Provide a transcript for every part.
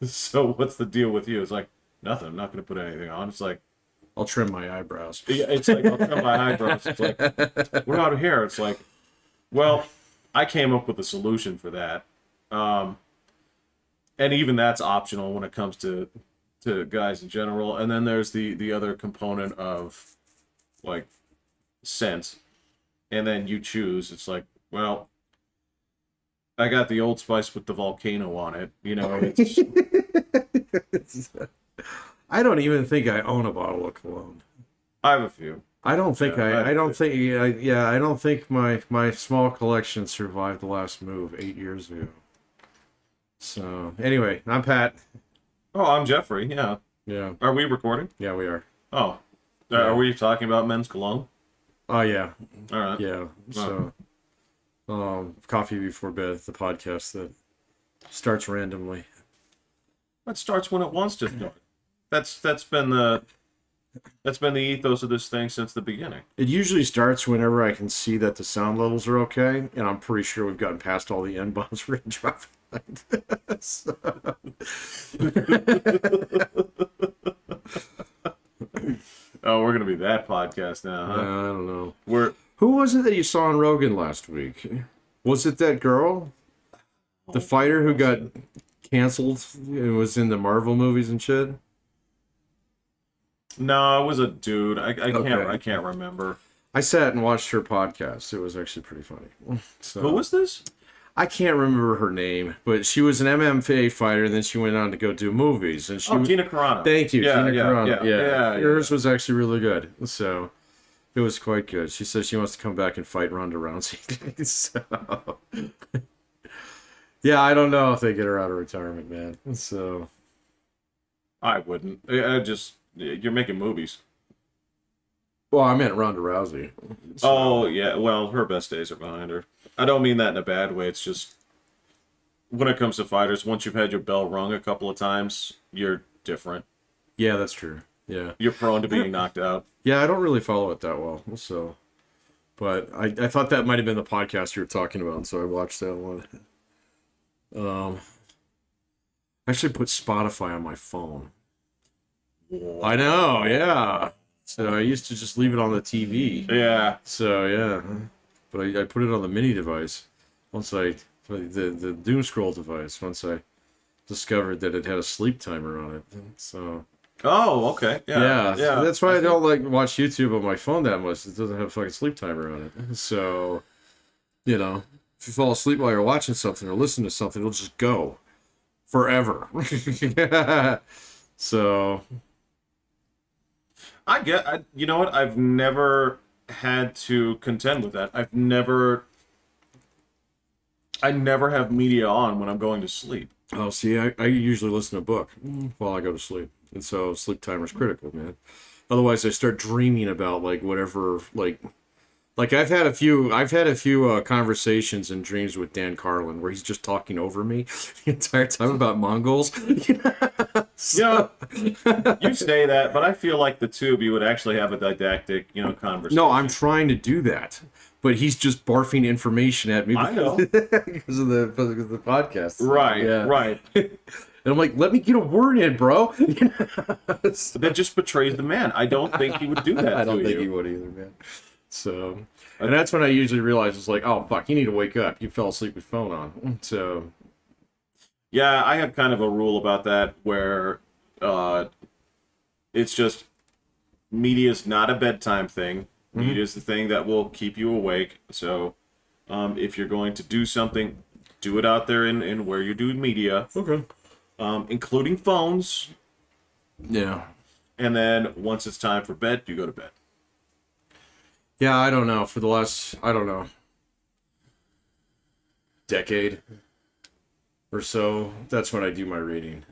So what's the deal with you? It's like, nothing. I'm not going to put anything on. It's like, I'll trim my eyebrows. yeah, it's like, I'll trim my eyebrows. It's like, what about hair? It's like, well, I came up with a solution for that. And even that's optional when it comes to guys in general. And then there's the other component of like scent. And then you choose. It's like, well, I got the Old Spice with the volcano on it. You know, I don't even think I own a bottle of cologne. I have a few. I don't think I don't think I don't think my small collection survived the last move 8 years ago. So anyway, I'm Pat. Oh, I'm Jeffrey. Yeah. Yeah. Are we recording? Yeah, we are. Oh, are we talking about men's cologne? Oh yeah. All right. Yeah. So, Coffee Before Bed, the podcast that starts randomly. It starts when it wants to start. That's been the ethos of this thing since the beginning. It usually starts whenever I can see that the sound levels are okay, and I'm pretty sure we've gotten past all the N-bombs we're dropping. So... Oh, we're gonna be that podcast now, huh? I don't know. Who was it that you saw on Rogan last week? Was it that girl? The fighter who got canceled and was in the Marvel movies and shit? No, it was a dude. I Okay. can't remember. I sat and watched her podcast. It was actually pretty funny. So, Who was this? I can't remember her name, but she was an MMA fighter, and then she went on to go do movies. And she Tina Carano. Thank you, Tina Carano. Yeah. Hers was actually really good. So it was quite good. She says she wants to come back and fight Ronda Rousey. So yeah, I don't know if they get her out of retirement, man. So I wouldn't. You're making movies. well, I meant Ronda Rousey. So, Oh yeah. Well, her best days are behind her. I don't mean that in a bad way. It's just when it comes to fighters, once you've had your bell rung a couple of times, you're different. yeah, that's true. Yeah. You're prone to being knocked out. Yeah, I don't really follow it that well. So, but I thought that might have been the podcast you were talking about, so I watched that one. I actually put Spotify on my phone. I know, yeah. So I used to just leave it on the TV. Yeah. So yeah, but I put it on the mini device the doom scroll device once I discovered that it had a sleep timer on it. So Oh, okay. Yeah. that's why I don't like watch YouTube on my phone that much. It doesn't have a fucking sleep timer on it. So if you fall asleep while you're watching something or listening to something, it'll just go forever. So You know what? I've never had to contend with that. I never have media on when I'm going to sleep. oh, see, I usually listen to a book while I go to sleep, and so sleep timer is critical, man. Otherwise, I start dreaming about like whatever, like I've had a few conversations and dreams with Dan Carlin where he's just talking over me the entire time about Mongols. You say that, but I feel like the two of you would actually have a didactic, conversation. No, I'm trying to do that, but he's just barfing information at me. I know. because of the podcast. Right, Yeah. right. And I'm like, let me get a word in, bro. That just betrays the man. I don't think he would do that I don't to think you. he would either, man. So, and that's when I usually realize it's like, oh, fuck, you need to wake up. You fell asleep with phone on. So, Yeah, I have kind of a rule about that where it's just media's not a bedtime thing. Media is the thing that will keep you awake. So if you're going to do something, do it out there in where you're doing media. okay. Including phones. Yeah. And then once it's time for bed, you go to bed. Yeah, I don't know. For the last, decade or so, that's when I do my reading.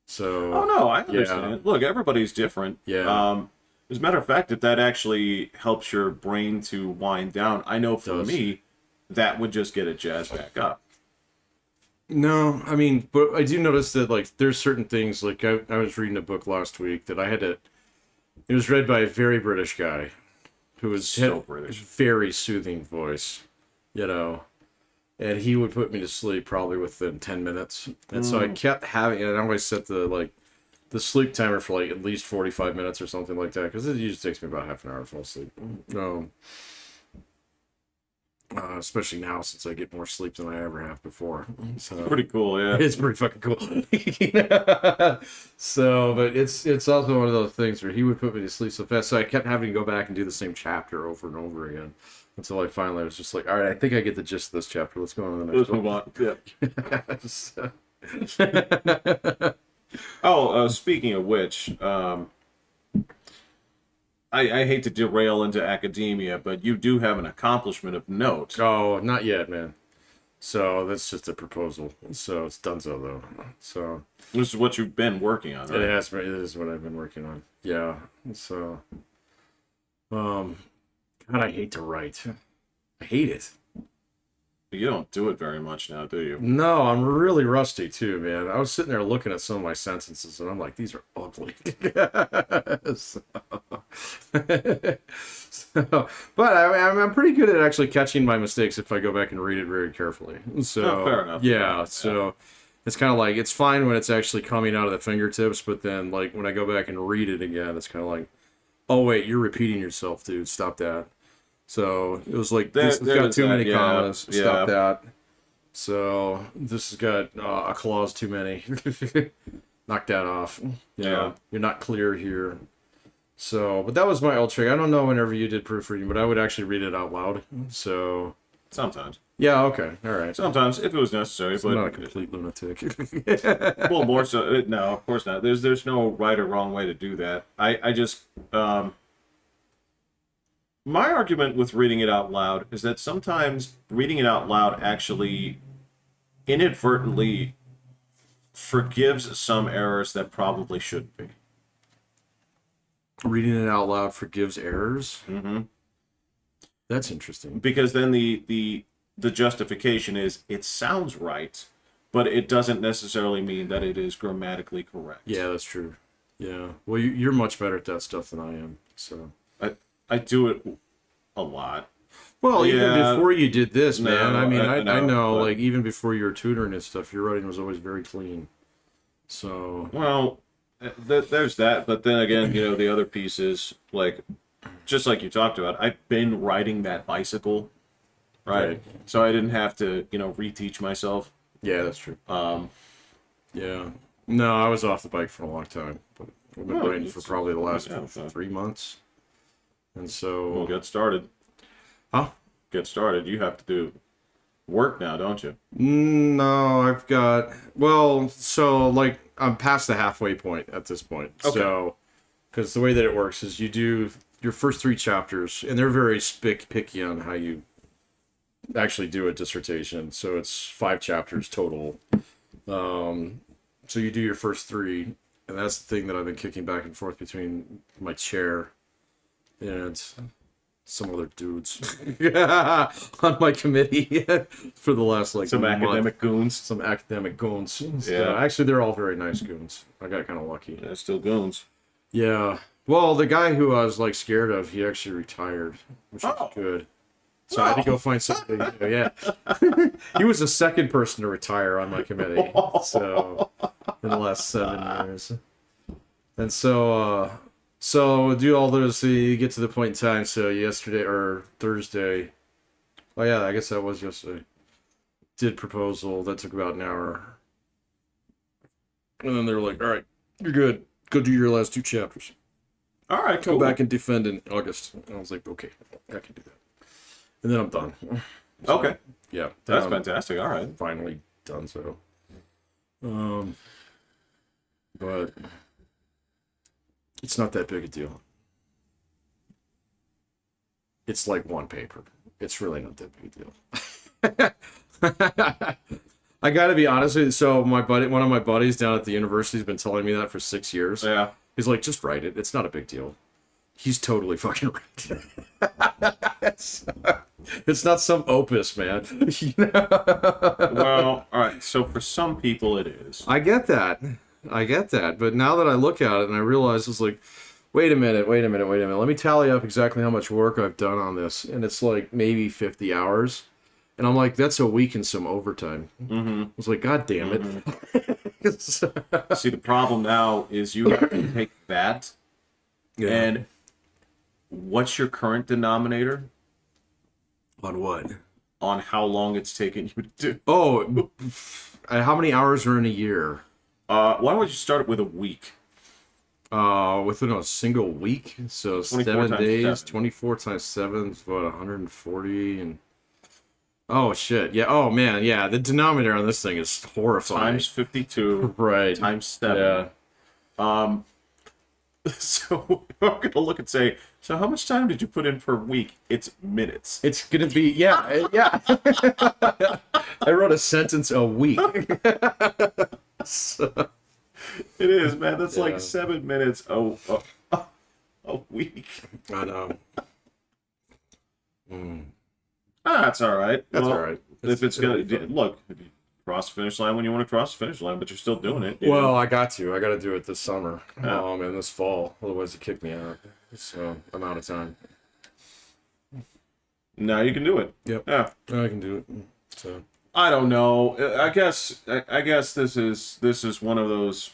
So. Oh, no, I understand. Look, everybody's different. Yeah. As a matter of fact, if that actually helps your brain to wind down, I know for me, that would just get it jazzed back up. No, I mean, but I do notice that, like, there's certain things, like, I was reading a book last week that it was read by a very British guy who had So British. a very soothing voice, and he would put me to sleep probably within 10 minutes. And so I kept having, and I always set the sleep timer for like at least 45 minutes or something like that, because it usually takes me about half an hour to fall asleep. Especially now since I get more sleep than I ever have before. So Pretty cool, yeah. it's pretty fucking cool. So, but it's also one of those things where he would put me to sleep so fast, so I kept having to go back and do the same chapter over and over again until I finally was just like, all right, I think I get the gist of this chapter. Let's go on to the next Let's one. move on. Yeah. Speaking of which, I hate to derail into academia, but you do have an accomplishment of note. Oh, not yet, man. So that's just a proposal. So it's donezo though. So This is what you've been working on, right? it is what I've been working on. Yeah. So, God, I hate to write. I hate it. You don't do it very much now, do you? No, I'm really rusty too, man. I was sitting there looking at some of my sentences, and I'm like, these are ugly. But I'm pretty good at actually catching my mistakes if I go back and read it very carefully. So, fair enough. yeah. So it's kind of like, it's fine when it's actually coming out of the fingertips, but then like when I go back and read it again, it's kind of like, oh wait, you're repeating yourself, dude. Stop that. So it was like, this has got too many commas. Stop that. So this has got a clause too many. Knock that off. Yeah. You're not clear here. So, but that was my old trick. I don't know whenever you did proofreading, but I would actually read it out loud. So Sometimes. yeah, okay, all right. Sometimes, if it was necessary, So but I'm not a complete lunatic. well, more so. No, of course not. There's no right or wrong way to do that. I just my argument with reading it out loud is that sometimes reading it out loud actually inadvertently forgives some errors that probably shouldn't be. Reading it out loud forgives errors. Mm-hmm. That's interesting. Because then the justification is it sounds right, but it doesn't necessarily mean that it is grammatically correct. Yeah, that's true. Yeah. Well, you're much better at that stuff than I am. So I do it a lot. well, Yeah. even before you did this, man. No, I mean, I know, but- like even before you were tutoring and stuff, your writing was always very clean. So Well, there's that, but then again, the other piece is like, just like you talked about, I've been riding that bicycle, right? So I didn't have to, reteach myself. yeah, that's true. Yeah. No, I was off the bike for a long time, but I've been Well, riding for probably the last yeah, 3 months. And We'll so, get started. huh? Get started. You have to do work now, don't you? No, I've got, well, so like I'm past the halfway point at this point. Okay. So, because the way that it works is you do your first 3 chapters, and they're very picky on how you actually do a dissertation. So it's 5 chapters total. So you do your first 3, and that's the thing that I've been kicking back and forth between my chair and some other dudes on my committee for the last like Some month. academic goons. Some academic goons. So, Yeah. actually, they're all very nice goons. I got kind of lucky. They're still goons. Yeah. Well, the guy who I was like scared of, he actually retired, which was good. So I had to go find somebody. Yeah. He was the second person to retire on my committee. So in the last 7 years. And so do all those, so you get to the point in time. So yesterday or Thursday, oh yeah, I guess that was yesterday. Did proposal that took about an hour, and then they were like, "All right, you're good. Go do your last 2 chapters. All right, Come cool. back and defend in August." And I was like, "Okay, I can do that." And then I'm done. So, Okay, yeah, that's I'm fantastic. All right. finally done. So, but it's not that big a deal. It's like 1 paper. It's really not that big a deal. I gotta be honest with you. So one of my buddies down at the university has been telling me that for 6 years. Yeah. He's like, just write it. It's not a big deal. He's totally fucking right. It's not some opus, man. Well, all right. So for some people, it is. I get that. But now that I look at it and I realize it's like, wait a minute. Let me tally up exactly how much work I've done on this. And it's like maybe 50 hours. And I'm like, that's a week and some overtime. Mm-hmm. I was like, God damn it. Mm-hmm. See, the problem now is you have to take that, Yeah. and what's your current denominator On what? on how long it's taken you to do? Oh, how many hours are in a year? Why don't you start it with a week? Within a single week, so 24 7 times days, 7. 24 times 7 is what, 140, and oh shit, yeah, oh man, yeah, the denominator on this thing is horrifying. Times 52 Right. times 7. Yeah. So I'm gonna look and say, so how much time did you put in per week? It's minutes. It's gonna be, yeah. I wrote a sentence a week. So, It is, man. That's Yeah. like 7 minutes a week. I know. That's all right. That's Well, all right. If it's it'll gonna be fun. look, if you cross the finish line when you want to cross the finish line, but you're still doing it. Well, I got to do it this summer, Yeah. and this fall. Otherwise, they kick me out. So I'm out of time. now you can do it. Yep. Yeah. I can do it. So I don't know. I guess this is one of those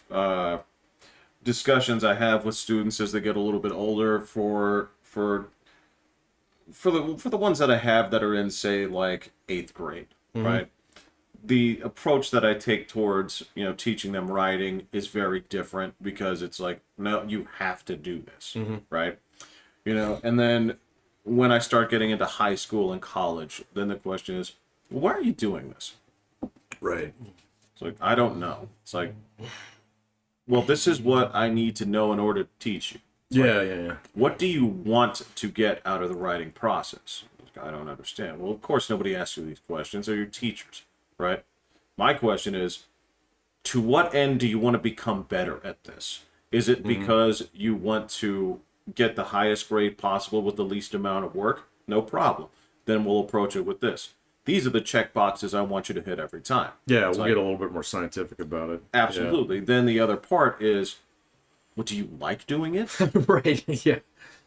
discussions I have with students as they get a little bit older for the ones that I have that are in, say, like 8th grade, right? The approach that I take towards, teaching them writing is very different because it's like, no, you have to do this, right? And then when I start getting into high school and college, then the question is, well, why are you doing this? right. It's like, I don't know. It's like, well, this is what I need to know in order to teach you. Yeah. What do you want to get out of the writing process? I don't understand. Well, of course, nobody asks you these questions. They're your teachers, right? My question is, to what end do you want to become better at this? Is it because you want to get the highest grade possible with the least amount of work? No problem. Then we'll approach it with this. These are the check boxes I want you to hit every time. Yeah, It's we'll like, get a little bit more scientific about it. absolutely. Then the other part is, well, do you like doing it? Yeah. Right. Yeah.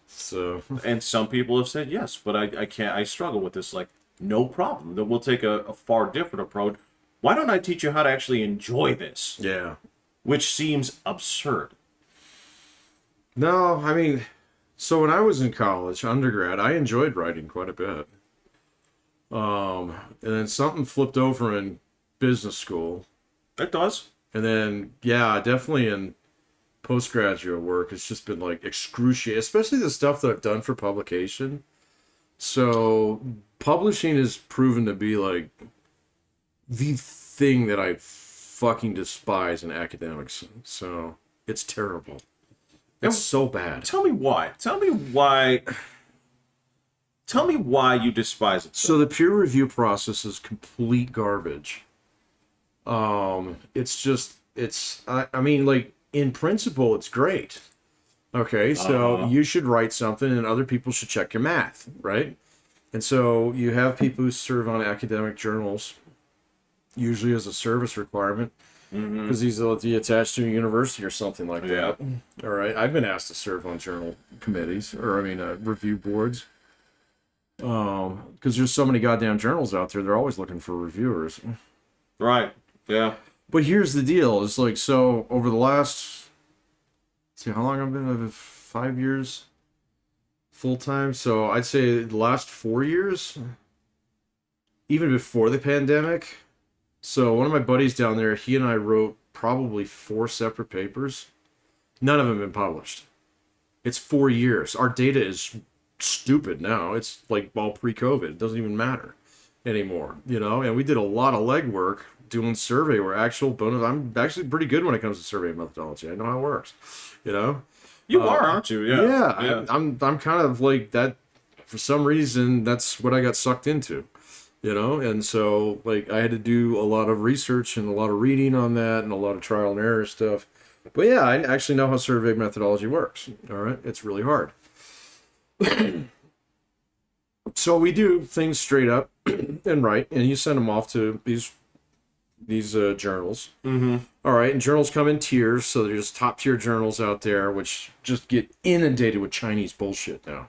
So And some people have said yes, but I can't. I struggle with this. Like, no problem. Then we'll take a far different approach. Why don't I teach you how to actually enjoy this? yeah. Which seems absurd. No, I mean, so when I was in college, undergrad, I enjoyed writing quite a bit. And then something flipped over in business school. It does. And then, yeah, definitely in postgraduate work, it's just been like excruciating, especially the stuff that I've done for publication. So publishing has proven to be like the thing that I fucking despise in academics. So it's terrible. It's so bad. Tell me why. Tell me why. Tell me why you despise it. So the peer review process is complete garbage. I mean, like, in principle, it's great. Okay, so you should write something and other people should check your math, right? And so you have people who serve on academic journals, usually as a service requirement, because these will be attached to a university or something like that. All right, I've been asked to serve on journal committees, review boards. Because there's so many goddamn journals out there, they're always looking for reviewers. Right. Yeah. But here's the deal: it's like, so over the last, see how long I've been, 5 years full time. So I'd say the last 4 years, even before the pandemic. So one of my buddies down there, he and I wrote probably 4 separate papers. None of them have been published. It's 4 years. Our data is stupid now. It's like all pre-COVID. It doesn't even matter anymore, And we did a lot of legwork doing survey where I'm actually pretty good when it comes to survey methodology. I know how it works, You are, aren't you? Yeah. Yeah. I'm kind of like that. For some reason, that's what I got sucked into, And so, like, I had to do a lot of research and a lot of reading on that and a lot of trial and error stuff. But yeah, I actually know how survey methodology works. All right, it's really hard. So we do things straight up and write, and you send them off to these journals. All right, and journals come in tiers, so there's top tier journals out there which just get inundated with Chinese bullshit now,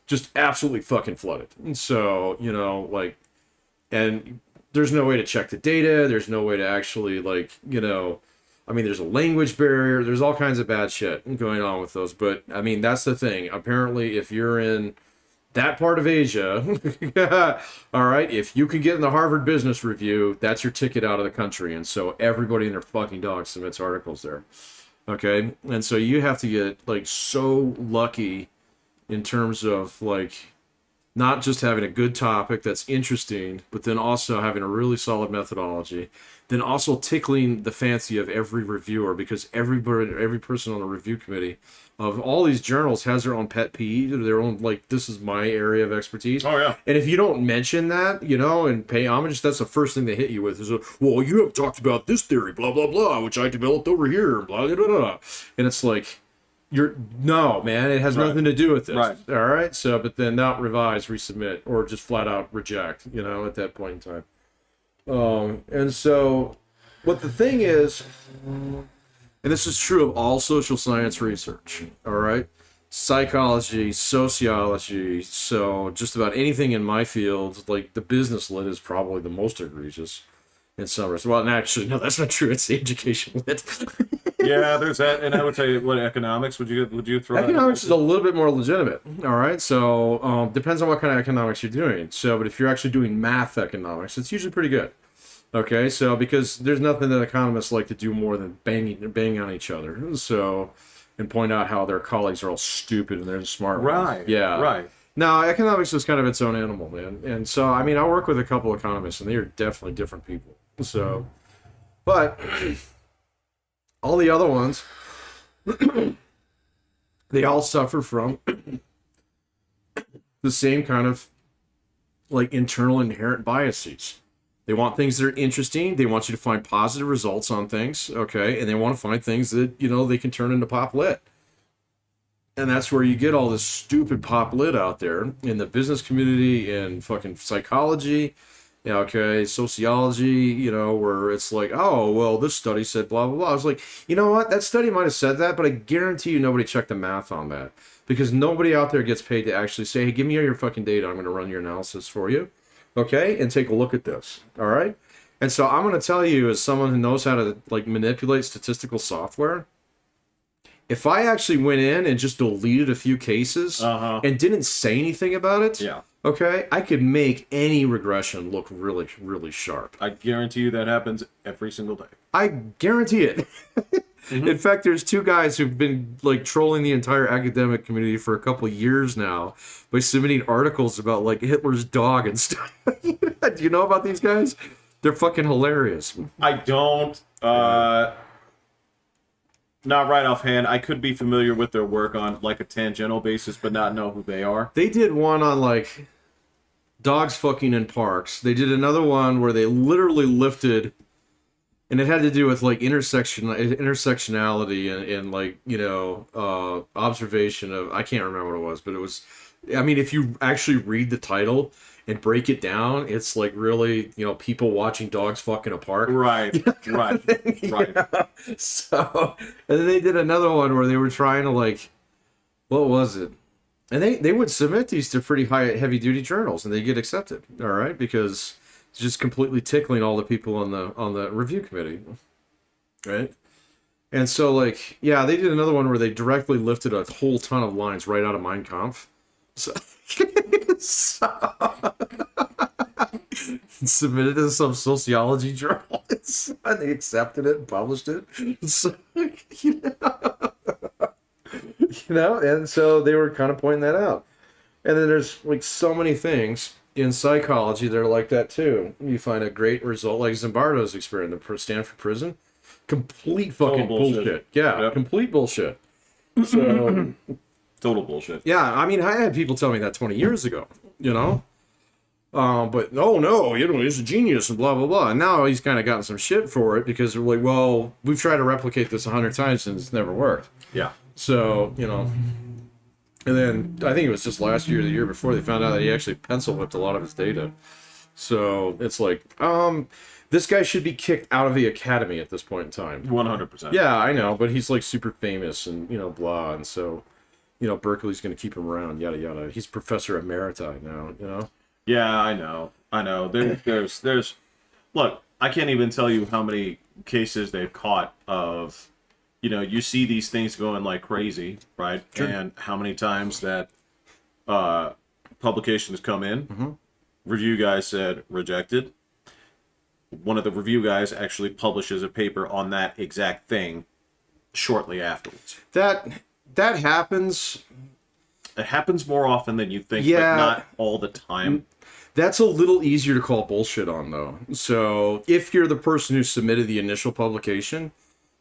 just absolutely fucking flooded. And so like And there's no way to check the data. There's no way to actually, like, you know, I mean, there's a language barrier. There's all kinds of bad shit going on with those. But, I mean, that's the thing. Apparently, if you're in that part of Asia, all right, if you can get in the Harvard Business Review, that's your ticket out of the country. And so everybody and their fucking dog submits articles there. Okay? And so you have to get, like, so lucky in terms of, like, not just having a good topic that's interesting, but then also having a really solid methodology, then also tickling the fancy of every reviewer, because every person on the review committee of all these journals has their own pet peeve, their own, like, this is my area of expertise. Oh, yeah. And if you don't mention that, you know, and pay homage, that's the first thing they hit you with is, well, you have talked about this theory, blah, blah, blah, which I developed over here, blah, blah, blah, blah. And it's like, no, man, it has nothing to do with this. Right. All right. So, but then not revise, resubmit, or just flat out reject, you know, at that point in time. And so what the thing is, and this is true of all social science research, all right? Psychology, sociology, so just about anything in my field, like the business lit is probably the most egregious in some respects. Well, and actually, no, that's not true. It's the education lit. Yeah, there's that, and I would say, what, economics? Would you throw? Economics is a little bit more legitimate. All right, so depends on what kind of economics you're doing. So, but if you're actually doing math economics, it's usually pretty good. Okay, so because there's nothing that economists like to do more than bang on each other. So, and point out how their colleagues are all stupid and they're the smart ones. Right. Yeah. Right. Now, economics is kind of its own animal, man. And so, I mean, I work with a couple economists, and they are definitely different people. So, but all the other ones, they all suffer from the same kind of, like, internal inherent biases. They want things that are interesting. They want you to find positive results on things, okay? And they want to find things that, you know, they can turn into pop lit. And that's where you get all this stupid pop lit out there in the business community, in fucking psychology, okay, sociology, you know, where it's like, oh, well, this study said blah, blah, blah. I was like, you know what? That study might have said that, but I guarantee you nobody checked the math on that. Because nobody out there gets paid to actually say, hey, give me all your fucking data. I'm going to run your analysis for you. Okay, and take a look at this. All right, and so I'm going to tell you, as someone who knows how to, like, manipulate statistical software, if I actually went in and just deleted a few cases and didn't say anything about it, okay, I could make any regression look really, really sharp. I guarantee you that happens every single day. I guarantee it. In fact, there's two guys who've been, like, trolling the entire academic community for a couple of years now by submitting articles about, like, Hitler's dog and stuff. Do you know about these guys? They're fucking hilarious. I don't. Not right offhand. I could be familiar with their work on, like, a tangential basis, but not know who they are. They did one on, like, dogs fucking in parks. They did another one where they literally lifted, and it had to do with, like, intersectionality and like, you know, observation of, I can't remember what it was, but it was, I mean, if you actually read the title and break it down, it's like really, you know, people watching dogs fuck in a park. Right, right, right. Yeah. So, and then they did another one where they were trying to, like, what was it? And they would submit these to pretty heavy duty journals, and they get accepted. All right, because it's just completely tickling all the people on the review committee, right? And so, like, yeah, they did another one where they directly lifted a whole ton of lines right out of Mein Kampf. So, submitted to some sociology journal, and they accepted it and published it. So, you know, and so they were kind of pointing that out. And then there's, like, so many things in psychology that are like that too. You find a great result, like Zimbardo's experiment, the Stanford prison. Complete fucking bullshit. Yeah, yep. Complete bullshit. So, total bullshit. Yeah, I mean, I had people tell me that 20 years ago, you know? But, oh no, you know, he's a genius and blah, blah, blah. And now he's kind of gotten some shit for it because they're like, well, we've tried to replicate this 100 times and it's never worked. Yeah. So, you know, and then I think it was just last year or the year before they found out that he actually pencil whipped a lot of his data. So it's like, this guy should be kicked out of the academy at this point in time. 100%. Yeah, I know, but he's, like, super famous and, you know, blah. And so, you know, Berkeley's going to keep him around, yada, yada. He's professor emeriti now, you know? Yeah, I know. I know. There's. Look, I can't even tell you how many cases they've caught of, you see these things going like crazy, right? Sure. And how many times that publications come in, Mm-hmm. review guy said rejected. One of the review guys actually publishes a paper on that exact thing shortly afterwards. That happens. It happens more often than you think, Yeah. but not all the time. That's a little easier to call bullshit on, though. So if you're the person who submitted the initial publication,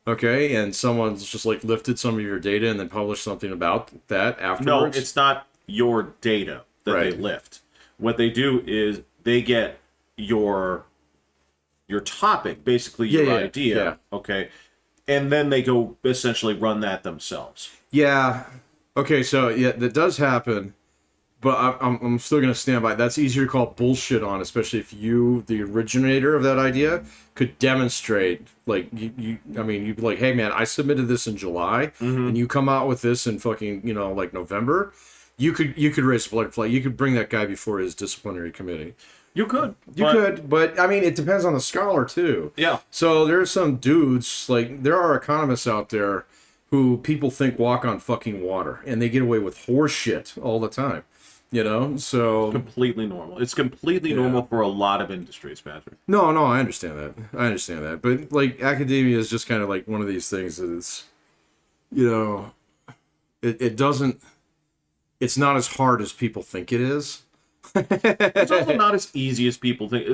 okay, and someone's just like lifted some of your data and then published something about that No, afterwards. it's not your data that they Right. lift. What they do is they get your topic, basically your idea, yeah. okay, and then they go essentially run that themselves. Yeah. Okay, so yeah, that does happen, but I'm still gonna stand by. That's easier to call bullshit on, especially if you, the originator of that idea, could demonstrate. Like I mean, you'd be like, hey man, I submitted this in July, and you come out with this in fucking like November. You could raise a blood flag. You could bring that guy before his disciplinary committee. You could. You could, but I mean, it depends on the scholar too. Yeah. So there's some dudes, like there are economists out there who people think walk on fucking water, and they get away with horse shit all the time. So Completely normal. It's completely normal for a lot of industries, Patrick. no, I understand that. But like academia is just kind of like one of these things that it's, it doesn't. It's not as hard as people think it is. It's also not as easy as people think.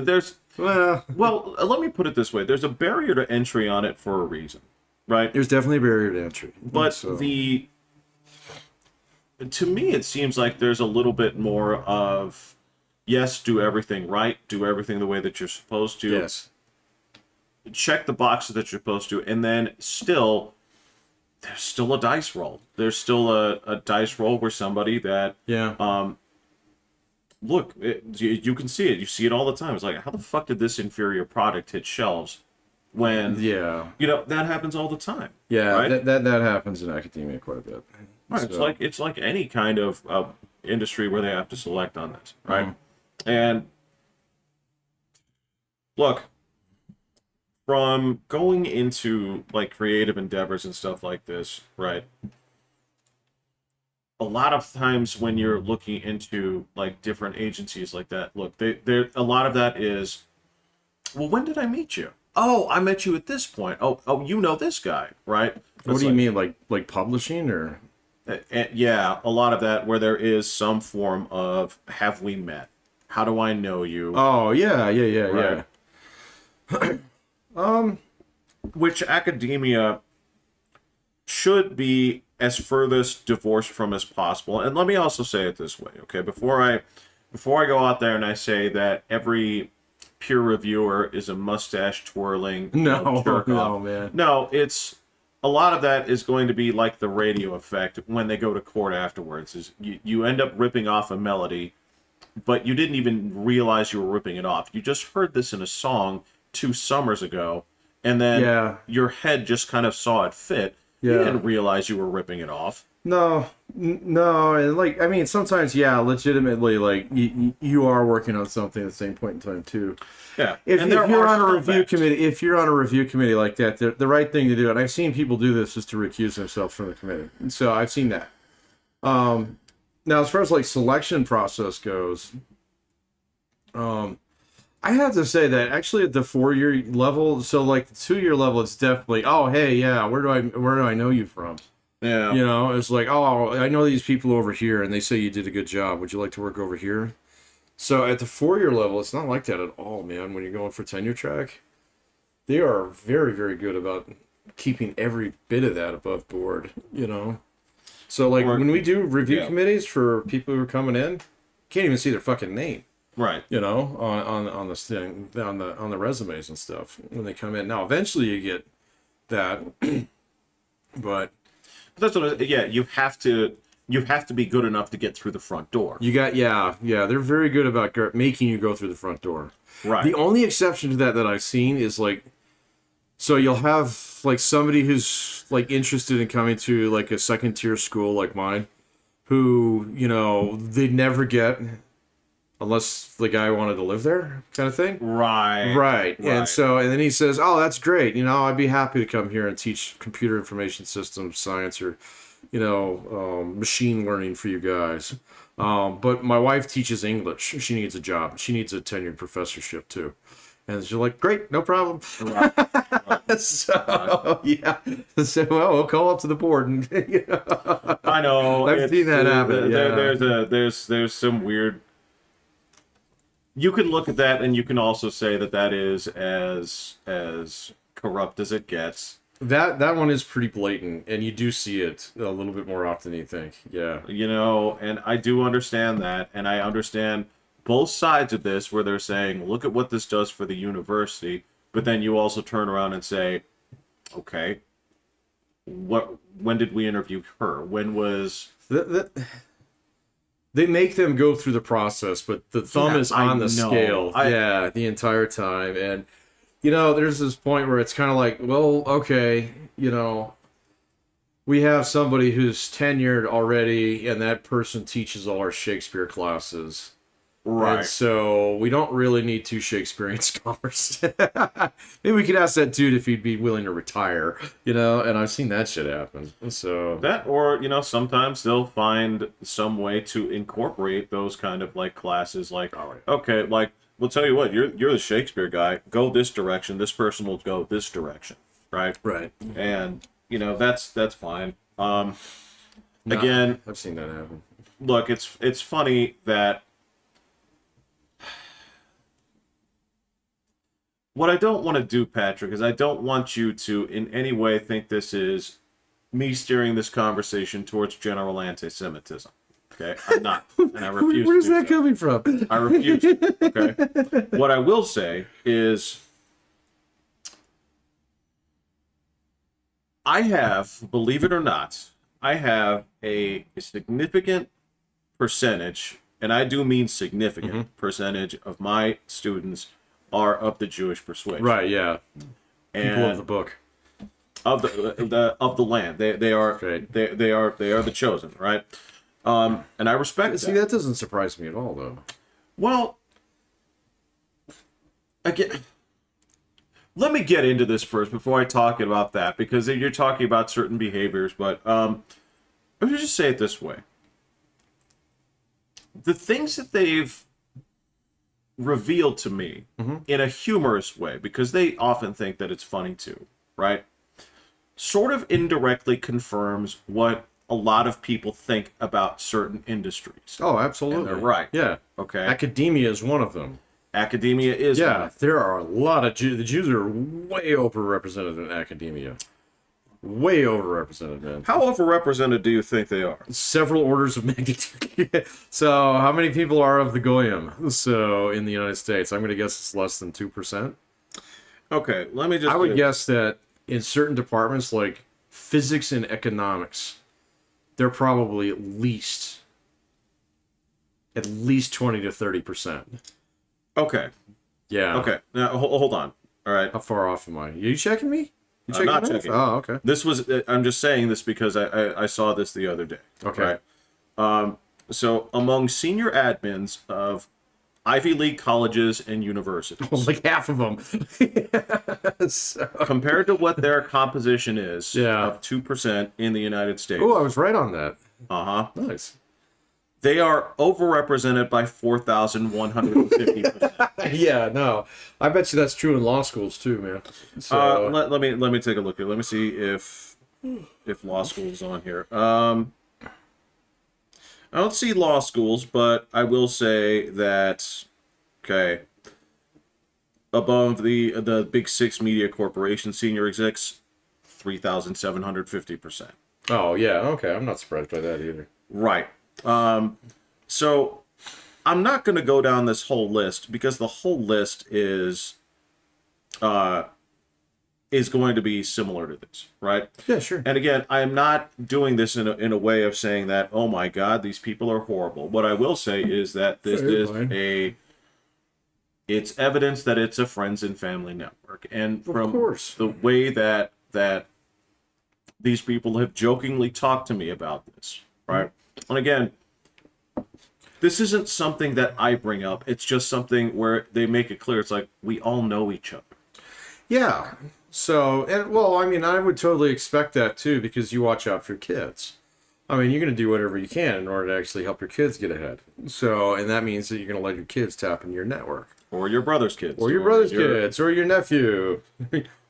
Well, Let me put it this way. There's a barrier to entry on it for a reason, right? there's definitely a barrier to entry. But So- to me, it seems like there's a little bit more of, yes, do everything right, do everything the way that you're supposed to, yes. check the boxes that you're supposed to, and then there's still a dice roll. There's still a dice roll where somebody that, Yeah. look, you can see it. You see it all the time. It's like, how the fuck did this inferior product hit shelves when, Yeah. that happens all the time. Yeah. Right? That happens in academia quite a bit. Right, So- it's like any kind of industry where they have to select on this, right? And look, from going into like creative endeavors and stuff like this, right? A lot of times when you're looking into like different agencies like that, look, they a lot of that is, well, when did I meet you? Oh, I met you at this point. Oh, you know this guy, right? What do you mean, like publishing or? Yeah, a lot of that where there is some form of have we met? How do I know you? Oh yeah. Right. Which academia should be as furthest divorced from as possible. And let me also say it this way, okay? Before I go out there and I say that every peer reviewer is a mustache twirling No, jerk no, off. man. No, it's a lot of that is going to be like the radio effect when they go to court afterwards. Is you end up ripping off a melody, but you didn't even realize you were ripping it off. You just heard this in a song 2 summers ago, and then your head just kind of saw it fit. You Yeah. didn't realize you were ripping it off. No, and like I mean, sometimes legitimately, like you are working on something at the same point in time too. Yeah, If and there you're are on a review scumbags. committee, like that, the right thing to do, and I've seen people do this, is to recuse themselves from the committee. And so I've seen that. Now, as far as like selection process goes, I have to say that actually at the 4-year level, so like the 2-year level, it's definitely, oh hey, yeah, where do I know you from? Yeah, It's like, oh, I know these people over here, and they say you did a good job. Would you like to work over here? So at the 4-year level, it's not like that at all, man. When you're going for tenure track, they are very, very good about keeping every bit of that above board. So like when we do review committees for people who are coming in, can't even see their fucking name. right. On this thing, on the resumes and stuff when they come in. Now eventually you get that, but. That's what. You have to be good enough to get through the front door. You got they're very good about making you go through the front door. Right. The only exception to that I've seen is like, so you'll have like somebody who's like interested in coming to like a 2nd tier school like mine, who they never get unless the guy wanted to live there, kind of thing. Right. Right. And then he says, "Oh, that's great. I'd be happy to come here and teach computer information systems science or, machine learning for you guys. But my wife teaches English. She needs a job. She needs a tenured professorship too." And she's like, "Great, no problem." Right. So yeah, so well, we'll call up to the board and I know. I've seen that happen. There's some weird. You can look at that, and you can also say that is as corrupt as it gets. That one is pretty blatant, and you do see it a little bit more often than you think. Yeah. And I do understand that, and I understand both sides of this, where they're saying, look at what this does for the university, but then you also turn around and say, okay, when did we interview her? When was... They make them go through the process, but the thumb is on the scale. The entire time. And, there's this point where it's kind of like, well, okay, we have somebody who's tenured already, and that person teaches all our Shakespeare classes. Right. And so we don't really need two Shakespearean scholars. Maybe we could ask that dude if he'd be willing to retire, and I've seen that shit happen. So that, or, sometimes they'll find some way to incorporate those kind of like classes, like, okay, like, we'll tell you what, you're the Shakespeare guy, go this direction, this person will go this direction. Right. Right. And, that's fine. Again, I've seen that happen. Look, it's funny that what I don't want to do, Patrick, is I don't want you to in any way think this is me steering this conversation towards general anti-Semitism. Okay? I'm not. And I refuse Where's to do that coming from? I refuse. Okay? What I will say is I have, believe it or not, I have a significant percentage, and I do mean significant percentage of my students are of the Jewish persuasion. Right, yeah. And people of the book. Of the land. They are right. they are the chosen, right? And I respect See, that doesn't surprise me at all, though. Well, again, let me get into this first before I talk about that, because you're talking about certain behaviors, but let me just say it this way. The things that they've revealed to me in a humorous way, because they often think that it's funny too, right? Sort of indirectly confirms what a lot of people think about certain industries. Oh, absolutely. And they're right. Yeah. Okay. Academia is one of them. Academia is one. Yeah, there are a lot of Jews. The Jews are way overrepresented in academia. Way overrepresented, man. How overrepresented do you think they are? Several orders of magnitude. So, how many people are of the Goyim? So, in the United States, I'm going to guess it's less than 2%. Okay, let me just... I would guess that in certain departments like physics and economics, they're probably at least 20 to 30%. Okay. Yeah. Okay. Now hold on. All right. How far off am I? Are you checking me? You I'm not checking. Oh, okay. This was. I'm just saying this because I saw this the other day. Okay. Right? So among senior admins of Ivy League colleges and universities, like half of them, so. compared to what their composition is, Yeah. of 2% in the United States. Oh, I was right on that. Nice. They are overrepresented by 4,150%. Yeah, no, I bet you that's true in law schools too, man. So let me take a look here. Let me see if law school is on here. I don't see law schools, but I will say that above the big six media corporation senior execs, 3,750%. oh yeah, okay, I'm not surprised by that either. Right. So I'm not going to go down this whole list because the whole list is going to be similar to this, right? Yeah, sure. And again, I'm not doing this in a way of saying that, oh my God, these people are horrible. What I will say is that this is it's evidence that it's a friends and family network. And from the way that these people have jokingly talked to me about this, right? And again, This isn't something that I bring up. It's just something where they make it clear. It's like, we all know each other. Yeah. So, and well, I mean, I would totally expect that too, because you watch out for your kids. I mean, you're going to do whatever you can in order to actually help your kids get ahead. So, and that means that you're going to let your kids tap into your network. Or your brother's kids. Or your brother's kids, or your nephew,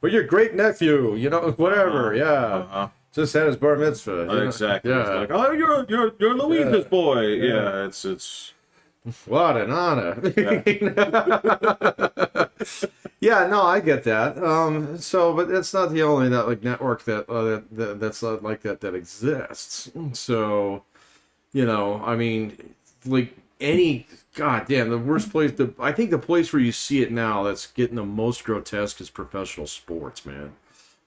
or your great nephew, you know, whatever. Yeah. Just had his bar mitzvah. Exactly. Yeah. It's like, oh, you're Louise's boy. Yeah, it's What an honor. Yeah. Yeah, no, I get that. So, but that's not the only that like network that's like that exists. So, you know, I mean, like any goddamn the worst place. I think the place where you see it now that's getting the most grotesque is professional sports, man.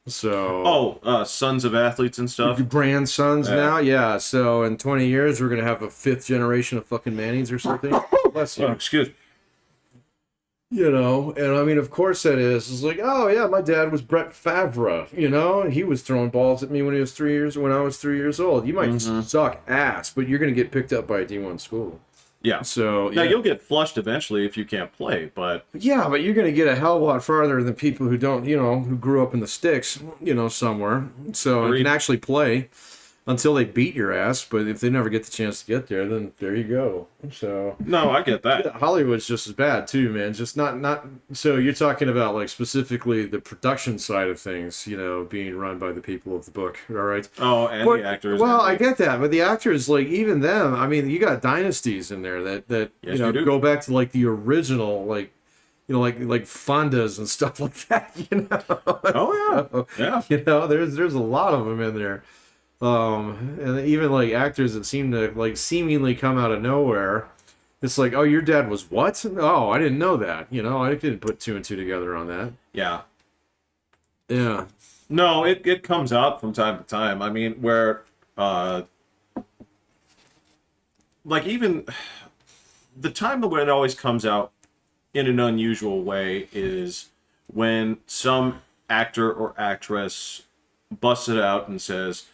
So sons of athletes and stuff. Grandsons now, yeah. So in 20 years, we're gonna have a 5th generation of fucking Mannings or something. Bless you. Oh, excuse me. You know, and I mean, of course that is. It's like, oh yeah, my dad was Brett Favre. You know, and he was throwing balls at me when I was 3 years old. You might suck ass, but you're gonna get picked up by a D1 school. Yeah. So now you'll get flushed eventually if you can't play, but yeah, but you're gonna get a hell of a lot farther than people who don't, you know, who grew up in the sticks, you know, somewhere. So and can actually play until they beat your ass. But if they never get the chance to get there, then there you go. So no, I get that. Hollywood's just as bad too, man. Just not. So you're talking about like specifically the production side of things, you know, being run by the people of the book. All right. Oh, and the actors. Well, I get that, but the actors, like even them, I mean, you got dynasties in there that yes, you know go back to like the original, like you know, like Fondas and stuff like that. You know. Oh yeah. Yeah. You know, there's a lot of them in there. And even like actors that seem to like seemingly come out of nowhere. It's like, oh, your dad was what? Oh, I didn't know that. You know, I didn't put 2 and 2 together on that. Yeah. Yeah. No, it comes out from time to time. I mean, where like even the time when it always comes out in an unusual way is when some actor or actress busts it out and says,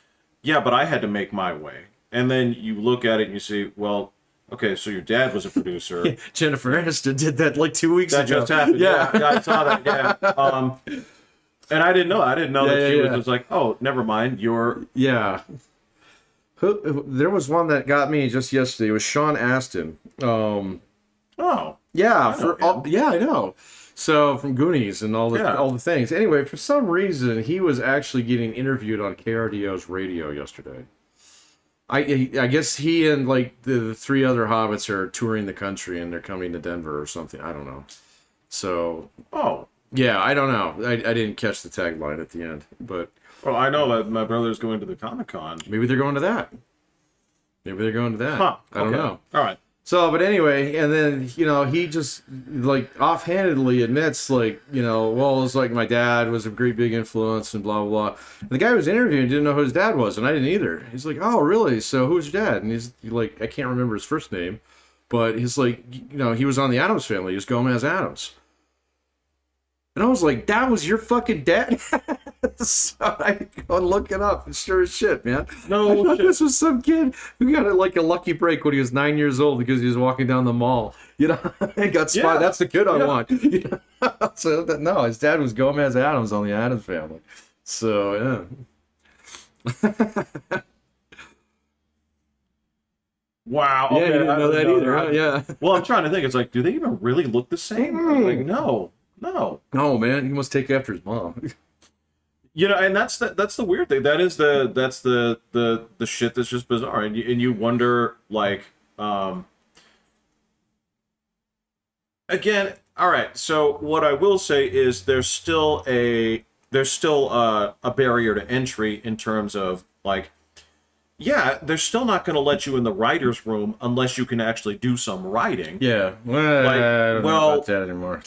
yeah, but I had to make my way. And then you look at it and you see, well, okay, so your dad was a producer. Yeah, Jennifer Aniston did that like 2 weeks ago. That just happened. Yeah, I saw that. Yeah. And I didn't know. I didn't know that she was like, oh, never mind. You're. Yeah. There was one that got me just yesterday. It was Sean Astin. Oh. Yeah. I know. So from Goonies and all the things. Anyway, for some reason, he was actually getting interviewed on KRDO's radio yesterday. I guess he and like the 3 other hobbits are touring the country and they're coming to Denver or something. I don't know. So. Oh. Yeah, I don't know. I didn't catch the tagline at the end, but. Well, I know that my brother's going to the Comic-Con. Maybe they're going to that. Huh. I don't know. All right. So, but anyway, and then, you know, he just, like, offhandedly admits, like, you know, well, it's like my dad was a great big influence and blah, blah, blah. And the guy who was interviewing didn't know who his dad was, and I didn't either. He's like, oh, really? So who's your dad? And he's like, I can't remember his first name, but he's like, you know, he was on the Addams Family. He was Gomez Addams. And I was like, that was your fucking dad? So I go and look it up. It's sure as shit, man. No, I thought this was some kid who got like a lucky break when he was 9 years old because he was walking down the mall. You know, he got spotted. Yeah. That's the kid I want. You know? So no, his dad was Gomez Addams on the Addams Family. So yeah. Wow. Yeah, okay, you didn't know that either, huh? Yeah. Well, I'm trying to think. It's like, do they even really look the same? Like, no. No, man, he must take after his mom. You know, and that's the weird thing. That's the shit that's just bizarre, and you wonder, like, again. All right, so what I will say is there's still a barrier to entry in terms of like, yeah, they're still not going to let you in the writer's room unless you can actually do some writing. Yeah, well, like, I don't know about that anymore.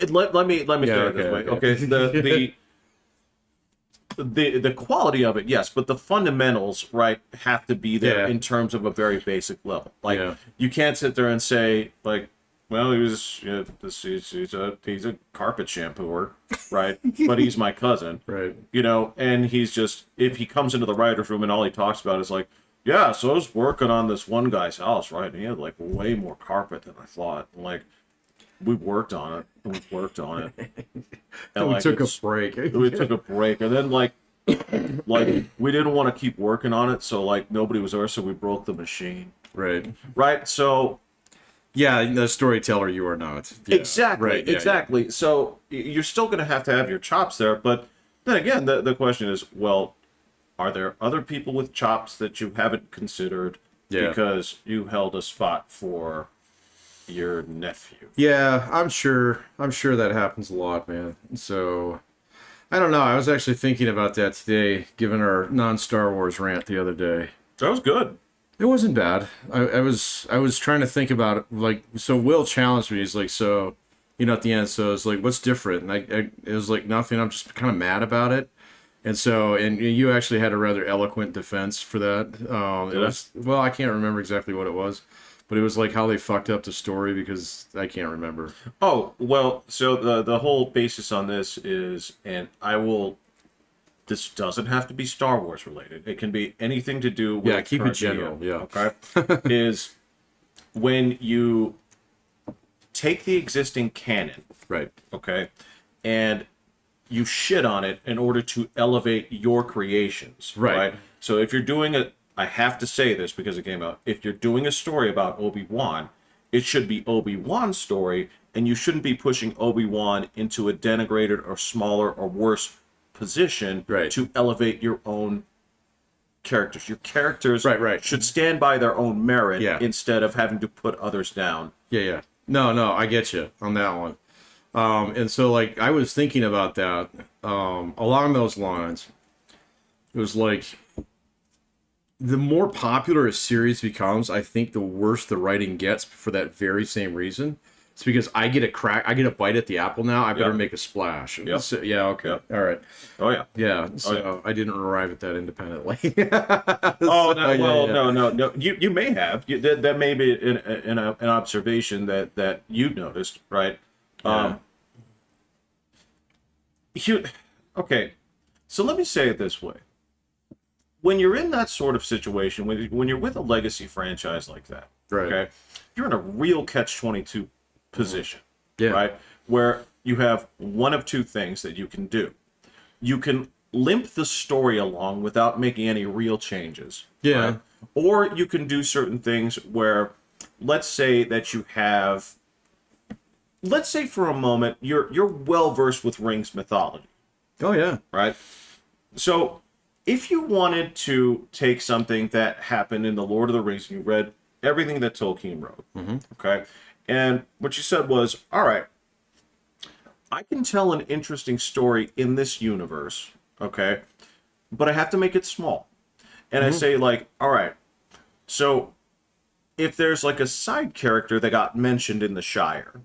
Let me say it this way. Okay, the quality of it, yes, but the fundamentals, right, have to be there in terms of a very basic level. Like you can't sit there and say like, well, he's a carpet shampooer, right? But he's my cousin, right? You know, and he's just, if he comes into the writer's room and all he talks about is like, yeah, so I was working on this one guy's house, right? And he had like way more carpet than I thought. And, like, we worked on it, and we worked on it, and We like took a break. we took a break, and then like we didn't want to keep working on it, so like nobody was there, so we broke the machine. Right. Right. So Yeah, the storyteller you are not. Yeah. exactly, Right. Yeah, exactly. So you're still going to have your chops there, but then again, the question is, well, are there other people with chops that you haven't considered Yeah. because you held a spot for your nephew? Yeah, I'm sure. I'm sure that happens a lot, man. So, I don't know. I was actually thinking about that today, given our non-Star Wars rant the other day. That was good. It wasn't bad. I was trying to think about it. Like, so Will challenged me. He's like, so, at the end. So it's like, what's different? And it was like nothing. I'm just kind of mad about it. And so, and you actually had a rather eloquent defense for that. It was, well, I can't remember exactly what it was, but it was like how they fucked up the story because I can't remember. Oh, well, so the whole basis on this is, and this doesn't have to be Star Wars related. It can be anything to do with Yeah, keep it current general. media, Yeah. okay? Is when you take the existing canon, Right. okay, and you shit on it in order to elevate your creations, Right. So if you're doing I have to say this because it came out. If you're doing a story about Obi-Wan, it should be Obi-Wan's story, and you shouldn't be pushing Obi-Wan into a denigrated or smaller or worse position Right. to elevate your own characters. Your characters Right. should stand by their own merit Yeah. instead of having to put others down. Yeah. No, I get you on that one. And so, like, I was thinking about that along those lines. It was like, the more popular a series becomes, I think the worse the writing gets for that very same reason. It's because I get a bite at the apple now. I better make a splash. Yep. So, yeah, okay. Yep. All right. Oh, yeah. Yeah, so I didn't arrive at that independently. Oh, no, yeah, well, yeah. no. You may have. That may be an observation that you noticed, right? Yeah. Okay, so let me say it this way. When you're in that sort of situation, when you're with a legacy franchise like that, Right. okay, you're in a real catch-22 position, Yeah. right? Where you have one of two things that you can do. You can limp the story along without making any real changes. Yeah. Right? Or you can do certain things where, let's say that you have, let's say for a moment, you're well versed with Rings mythology, Oh, yeah. right? So if you wanted to take something that happened in the Lord of the Rings, and you read everything that Tolkien wrote, okay? And what you said was, all right, I can tell an interesting story in this universe, okay? But I have to make it small. And I say, like, all right, so if there's like a side character that got mentioned in the Shire,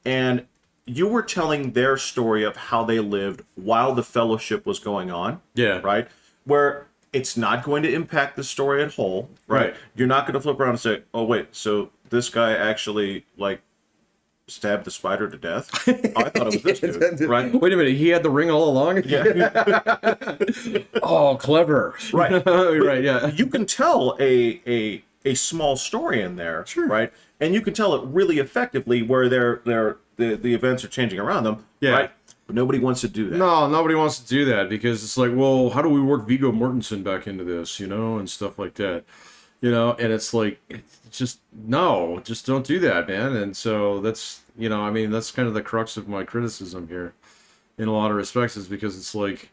and you were telling their story of how they lived while the Fellowship was going on, Yeah. right? Where it's not going to impact the story at whole, right? Right. You're not going to flip around and say, oh, wait, so this guy actually, like, stabbed the spider to death? Oh, I thought it was this dude, right? Wait a minute, he had the ring all along? Yeah. Oh, clever. Right. Right, yeah. You can tell a small story in there, Sure. right? And you can tell it really effectively where the events are changing around them, Yeah. right? But nobody wants to do that. No, nobody wants to do that because it's like, well, how do we work Viggo Mortensen back into this, and stuff like that, and it's like, just don't do that, man. And so that's, that's kind of the crux of my criticism here in a lot of respects, is because it's like,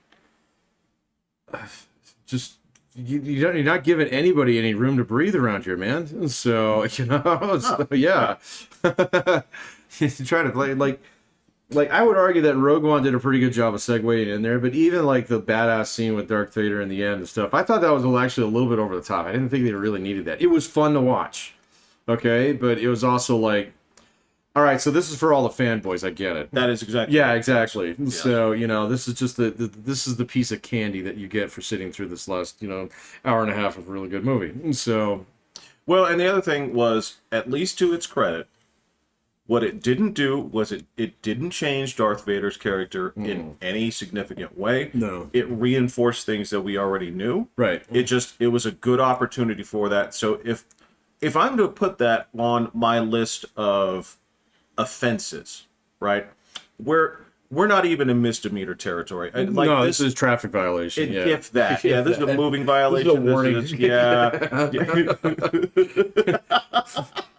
just, you're not giving anybody any room to breathe around here, man. So, yeah. You try to play, like I would argue that Rogue One did a pretty good job of segueing in there, but even like the badass scene with Darth Vader in the end and stuff, I thought that was actually a little bit over the top. I didn't think they really needed that. It was fun to watch, okay, but it was also like, all right, so this is for all the fanboys. I get it. That is exactly. Yeah, exactly. Yeah. So this is just this is the piece of candy that you get for sitting through this last hour and a half of a really good movie. So, well, and the other thing was, at least to its credit, What it didn't do was it didn't change Darth Vader's character in any significant way. No. It reinforced things that we already knew. Right. It was a good opportunity for that. So if I'm to put that on my list of offenses, right? We're not even in misdemeanor territory. No, this is traffic violation. Yeah. If that. Yeah, this is a moving violation. This is a warning.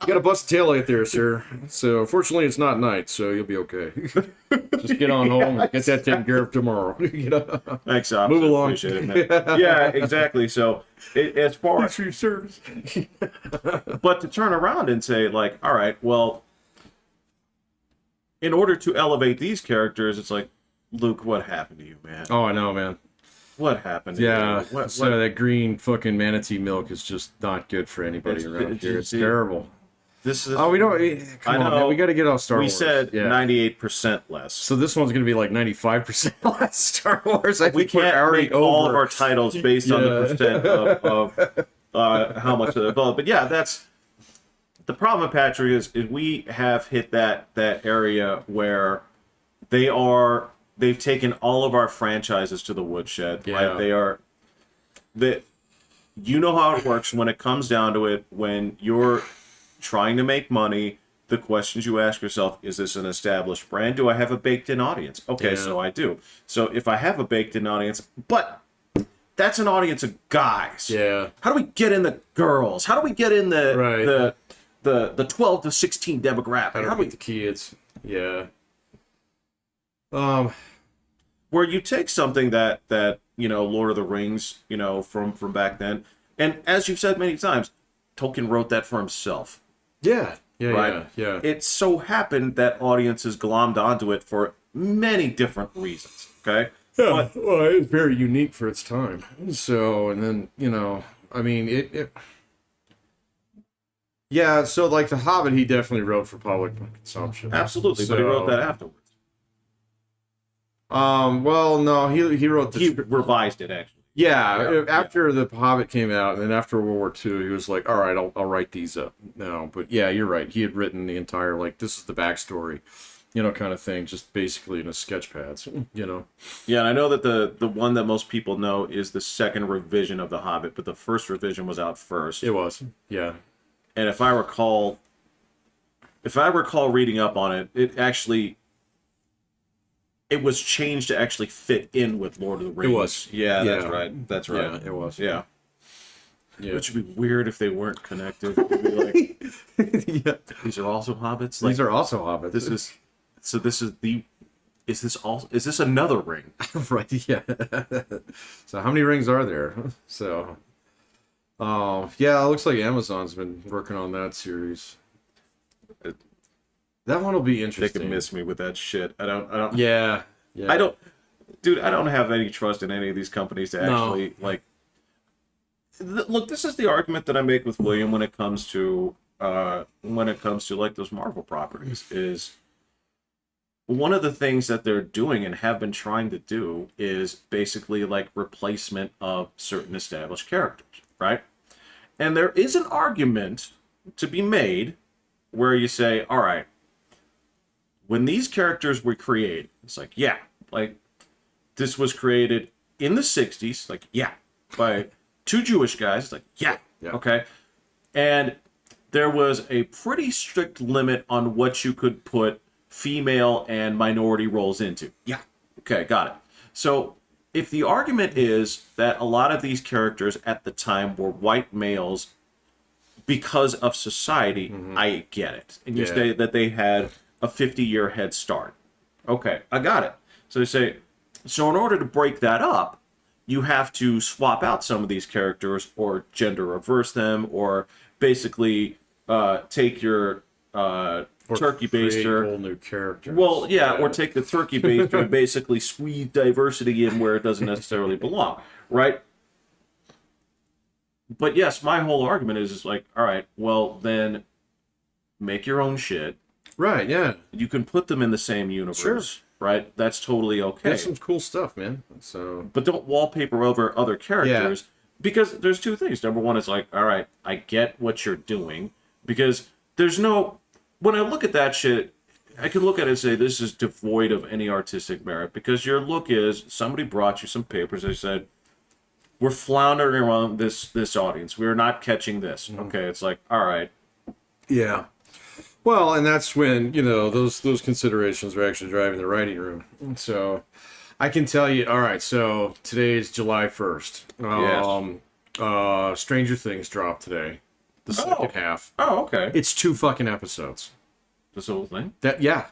You got a busted taillight there, sir. So, fortunately, it's not night, so you'll be okay. Just get on home and get that taken care of tomorrow. Thanks, officer. Move along. Appreciate it, man. Yeah, exactly. So, as far as your service. but to turn around and say, like, all right, well, in order to elevate these characters, it's like, Luke, what happened to you, man? Oh, I know, man. What happened to Yeah, you? so that green fucking manatee milk is just not good for anybody around here. It's terrible. This is. Oh, we don't. Come on, man. We got to get off Star Wars. We said 98% less. So this one's going to be like 95% less Star Wars. I We think we're can't already make all of over. our titles based on the percent of how much they're involved. But yeah, that's the problem, Patrick. Is we have hit that area where they've taken all of our franchises to the woodshed. Yeah. Right? You know how it works when it comes down to it. When you're trying to make money, the questions you ask yourself: is this an established brand? Do I have a baked-in audience? Okay, Yeah. so I do. So if I have a baked-in audience, but that's an audience of guys. Yeah. How do we get in the girls? How do we get in Right. the 12 to 16 demographic? How do we get the kids? Yeah. Where you take something that Lord of the Rings, from back then, and as you've said many times, Tolkien wrote that for himself. Yeah. Yeah. Right? Yeah. It so happened that audiences glommed onto it for many different reasons. Okay. Yeah, well, it was very unique for its time. So, and then, I mean, it yeah, so like The Hobbit, he definitely wrote for public consumption. Absolutely, but he wrote that afterwards. Well, no, he wrote He revised it, actually. Yeah, after The Hobbit came out, and then after World War II, he was like, all right, I'll write these up now. But yeah, you're right. He had written the entire, like, this is the backstory, kind of thing, just basically in a sketch pads, Yeah, and I know that the one that most people know is the second revision of The Hobbit, but the first revision was out first. It was, yeah. And if I recall reading up on it, it was changed to actually fit in with Lord of the Rings. It was. Yeah, Yeah. that's right. That's right. Yeah, it was. Yeah. Yeah. Which would be weird if they weren't connected. It'd be like, Yeah. these are also hobbits. These are also hobbits. Is this another ring? Right, yeah. So how many rings are there? So, yeah, it looks like Amazon's been working on that series. That one will be They interesting. can miss me with that shit. I don't. Yeah. I don't, dude. I don't have any trust in any of these companies to actually look. This is the argument that I make with William when it comes to like those Marvel properties. Is one of the things that they're doing and have been trying to do is basically like replacement of certain established characters, right? And there is an argument to be made where you say, all right, when these characters were created, it's like, yeah, like this was created in the 60s, like, yeah, by two Jewish guys, it's like, yeah, okay. And there was a pretty strict limit on what you could put female and minority roles into. Yeah, okay, got it. So if the argument is that a lot of these characters at the time were white males because of society, I get it. And you say that they had a 50-year head start. Okay, I got it. So they say, so in order to break that up, you have to swap out some of these characters or gender reverse them or basically take your turkey baster. Whole new characters. Well, yeah, or take the turkey baster and basically squeeze diversity in where it doesn't necessarily belong, right? But yes, my whole argument is like, all right, well then make your own shit. Right, yeah. You can put them in the same universe, Sure. right? That's totally okay. That's some cool stuff, man. So, But don't wallpaper over other characters because there's two things. Number one is like, all right, I get what you're doing because there's no when I look at that shit, I can look at it and say this is devoid of any artistic merit, because your look is somebody brought you some papers. They said, we're floundering around this audience. We're not catching this. Okay, it's like, all right. Yeah. Well, and that's when, you know, those considerations are actually driving the writing room. And so I can tell you, all right, so today is July 1st. Stranger Things dropped today. The second half. Oh, okay. It's 2 fucking episodes. This whole thing? Yeah.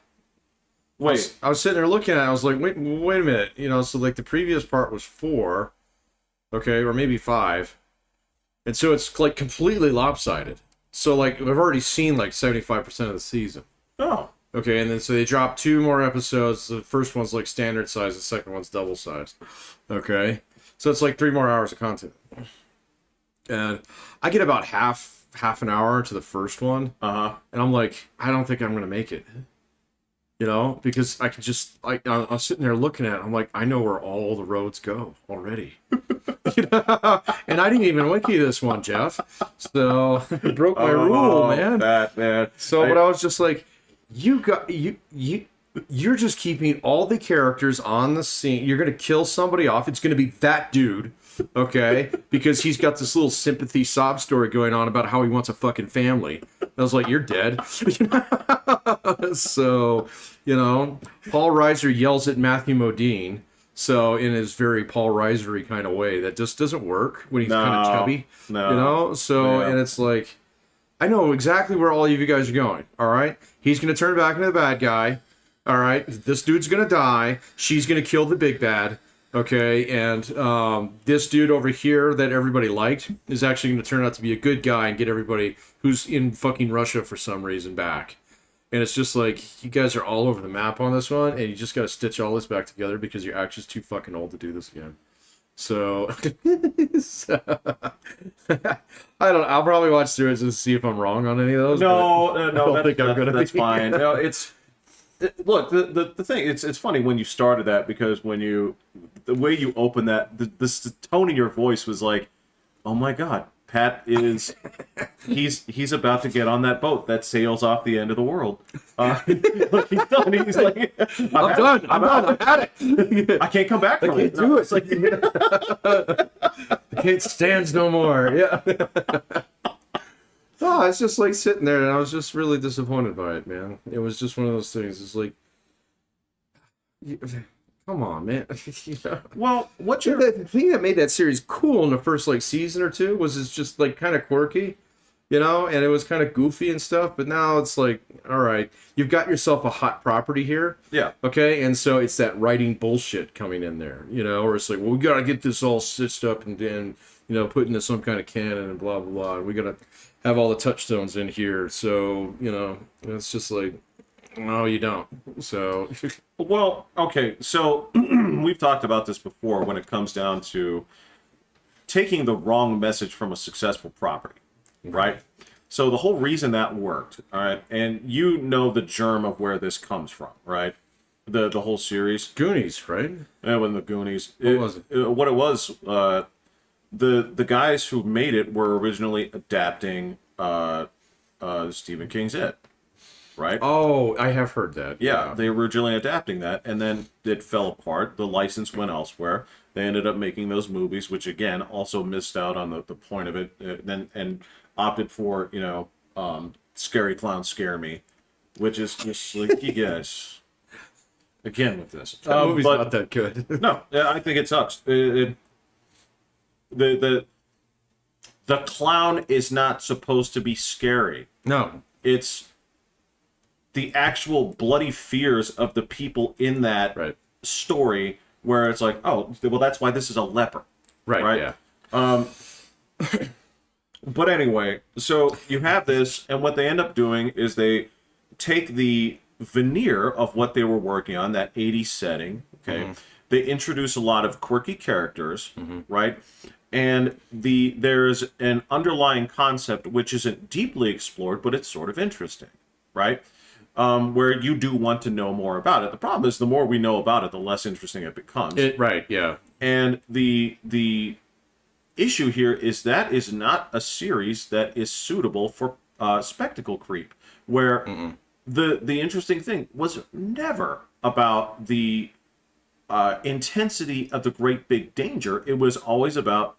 Wait. I was sitting there looking at it, I was like, wait a minute. You know, so like the previous part was 4, okay, or maybe 5. And so it's like completely lopsided. So, like, I've already seen, like, 75% of the season. Oh. Okay, and then so they dropped 2 more episodes. The first one's, like, standard size. The second one's double size. Okay? So it's, like, 3 more hours of content. And I get about half an hour to the first one. Uh-huh. And I'm like, I don't think I'm going to make it. You know? Because I could just... I'm sitting there looking at it. I'm like, I know where all the roads go already. You know? And I didn't even wiki this one, Jeff. So it broke my rule, man. Man. So but I was just like, you're just keeping all the characters on the scene. You're gonna kill somebody off. It's gonna be that dude, okay? Because he's got this little sympathy sob story going on about how he wants a fucking family. I was like, you're dead. So, you know, Paul Reiser yells at Matthew Modine. So in his very Paul Reiser-y kind of way, that just doesn't work when he's kind of chubby, you know? So, and it's like, I know exactly where all of you guys are going, all right? He's going to turn back into the bad guy, all right? This dude's going to die. She's going to kill the big bad, okay? And this dude over here that everybody liked is actually going to turn out to be a good guy and get everybody who's in fucking Russia for some reason back. And it's just like, you guys are all over the map on this one, and you just got to stitch all this back together because you're actually too fucking old to do this again. So, I'll probably watch through it just to see if I'm wrong on any of those. No, I don't think I'm gonna that's be. fine. No, look, the thing, it's funny when you started that, because the way you opened that, the tone in your voice was like, oh my God, Pat is, he's about to get on that boat that sails off the end of the world. Like he's done. He's like, I'm done. I had it. I can't come back from it. I can't do it. It's like, I can't stand no more. Yeah. Oh, it's just like sitting there, and I was just really disappointed by it, man. It was just one of those things. It's like, come on, man. You know? Well, the thing that made that series cool in the first like season or 2 was it's just like kind of quirky, you know, and it was kind of goofy and stuff. But now it's like, all right, you've got yourself a hot property here. Yeah. Okay, and so it's that writing bullshit coming in there, you know, or it's like, well, we gotta get this all stitched up and then, you know, put into some kind of canon and blah blah blah. And we gotta have all the touchstones in here. So, you know, it's just like, no, you don't. So, well, okay. So we've talked about this before when it comes down to taking the wrong message from a successful property, right? So the whole reason that worked, all right, and you know the germ of where this comes from, right? The whole series, Goonies, right? Yeah, when the Goonies. What was it? What it was, the guys who made it were originally adapting Stephen King's It. Right? Oh, I have heard that. Yeah, they were originally adapting that, and then it fell apart. The license went elsewhere. They ended up making those movies, which again also missed out on the point of it, and opted for, you know, Scary Clown Scare Me, which is just like, you guys, again with this. That movie's not that good. No, I think it sucks. The clown is not supposed to be scary. No. It's the actual bloody fears of the people in that story, where it's like, oh, well, that's why this is a leper. Right? Yeah. But anyway, so you have this, and what they end up doing is they take the veneer of what they were working on, that 80s setting, okay? Mm-hmm. They introduce a lot of quirky characters, right? And there's an underlying concept which isn't deeply explored, but it's sort of interesting, right? Where you do want to know more about it. The problem is the more we know about it, the less interesting it becomes. Right, yeah. And the issue here is that is not a series that is suitable for spectacle creep, where the interesting thing was never about the intensity of the great big danger. It was always about,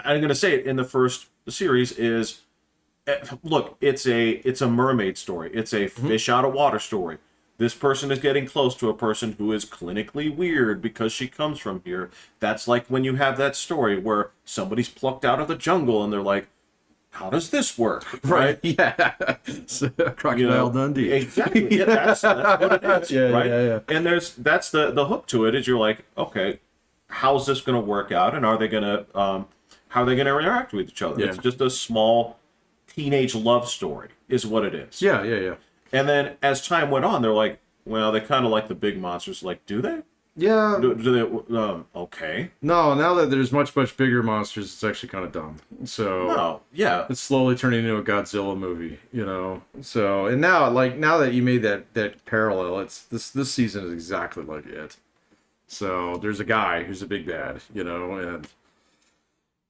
I'm going to say it in the first series, is look, it's a mermaid story. It's a fish out of water story. This person is getting close to a person who is clinically weird because she comes from here. That's like when you have that story where somebody's plucked out of the jungle and they're like, how does this work? Right? Yeah. Crocodile Dundee. Exactly. Yeah, that's what it is. Yeah, right? yeah. And that's the hook to it, is you're like, okay, how's this going to work out, and are they going to how are they going to interact with each other? Yeah. It's just a small teenage love story, is what it is. Yeah. And then as time went on, they're like, well, they kind of like the big monsters. Like, do they? Yeah. Do they? Okay. No, now that there's much bigger monsters, it's actually kind of dumb. So No. Yeah. it's slowly turning into a Godzilla movie, you know. So and now that you made that parallel, it's this season is exactly like it. So there's a guy who's a big bad, you know, and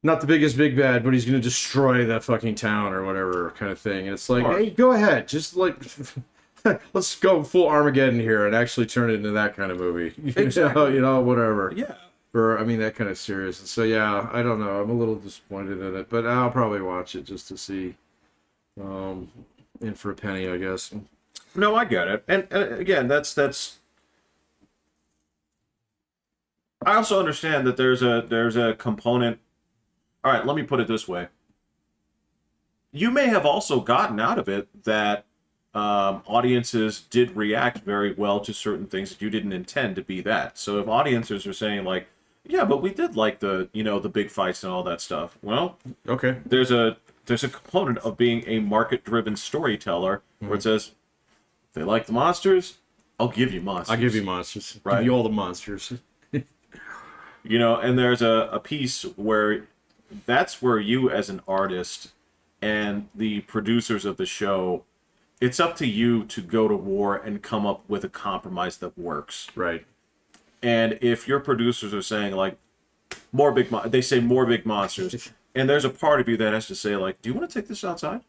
not the biggest big bad, but he's going to destroy that fucking town or whatever kind of thing. And it's like, hey, go ahead, just like let's go full Armageddon here and actually turn it into that kind of movie. Exactly. You know, whatever. Yeah. Or I mean, that kind of serious. So yeah, I don't know. I'm a little disappointed in it, but I'll probably watch it just to see. In for a penny, I guess. No, I get it, and again, that's. I also understand that there's a component. All right, let me put it this way. You may have also gotten out of it that audiences did react very well to certain things that you didn't intend to be that. So if audiences are saying like, yeah, but we did like the big fights and all that stuff. Well, Okay. there's a component of being a market-driven storyteller where it says, if they like the monsters, I'll give you monsters. I'll give you monsters. Right. Give you all the monsters. And there's a piece where that's where you as an artist and the producers of the show, it's up to you to go to war and come up with a compromise that works. Right. And if your producers are saying like they say more big monsters, and there's a part of you that has to say like, do you want to take this outside?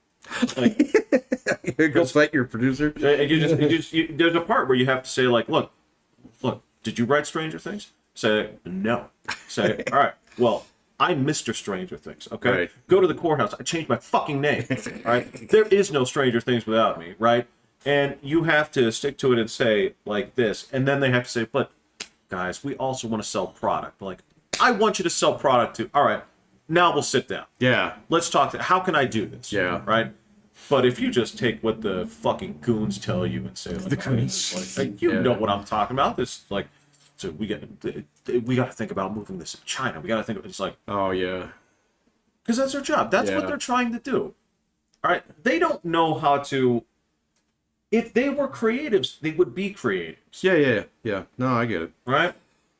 Like, Go fight your producer. there's a part where you have to say like, look, did you write Stranger Things? Say no. Say, all right, well, I'm Mr. Stranger Things, okay? Right. Go to the courthouse. I changed my fucking name, all right? There is no Stranger Things without me, right? And you have to stick to it and say like this, and then they have to say, but guys, we also want to sell product. Like, I want you to sell product too. All right, now we'll sit down. Yeah. Let's talk. How can I do this? Yeah. Right? But if you just take what the fucking goons tell you and say, like, The goons. like you know what I'm talking about. This, like, so we got to think about moving this to China. We got to think. It's like, Oh yeah. because that's their job. That's what Yeah. they're trying to do. All right. They don't know how to. If they were creatives, they would be creatives. Yeah. No, I get it. Right?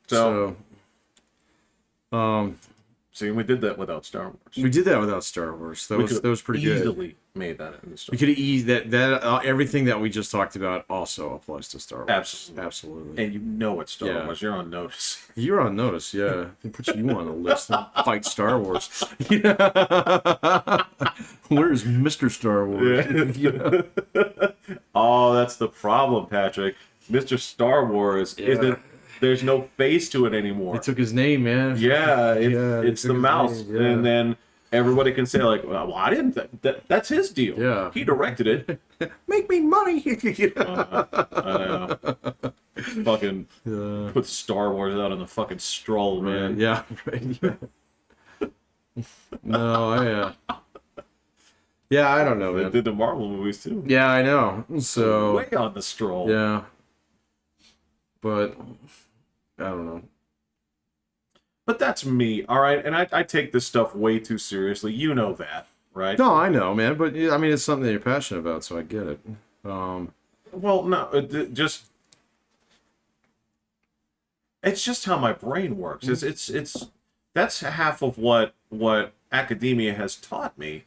So, See, we did that without Star Wars. we did that without Star Wars. That was pretty good. Easily made that in the Star We could have eased that everything that we just talked about also applies to Star Wars. Absolutely. Absolutely. And you know it's Star Yeah. Wars. You're on notice. You're on notice, yeah. They put you on a list and fight Star Wars. Where's Mr. Star Wars? Oh, that's the problem, Patrick. Mr. Star Wars isn't. There's no face to it anymore. They took his name, man. Yeah, they it's the took his mouse, name, yeah. and then everybody can say like, "Well, I didn't. That's his deal. Yeah. He directed it." Make me money. Fucking put Star Wars out on the fucking stroll, man. Yeah, right. No, yeah, I don't know, They man. did the Marvel movies too. Yeah, I know. So, Way on the stroll. yeah. But, I don't know. But that's me, all right? And I take this stuff way too seriously. You know that, right? No, I know, man. But, I mean, it's something that you're passionate about, so I get it. Well, no, it's just how my brain works. It's that's half of what academia has taught me.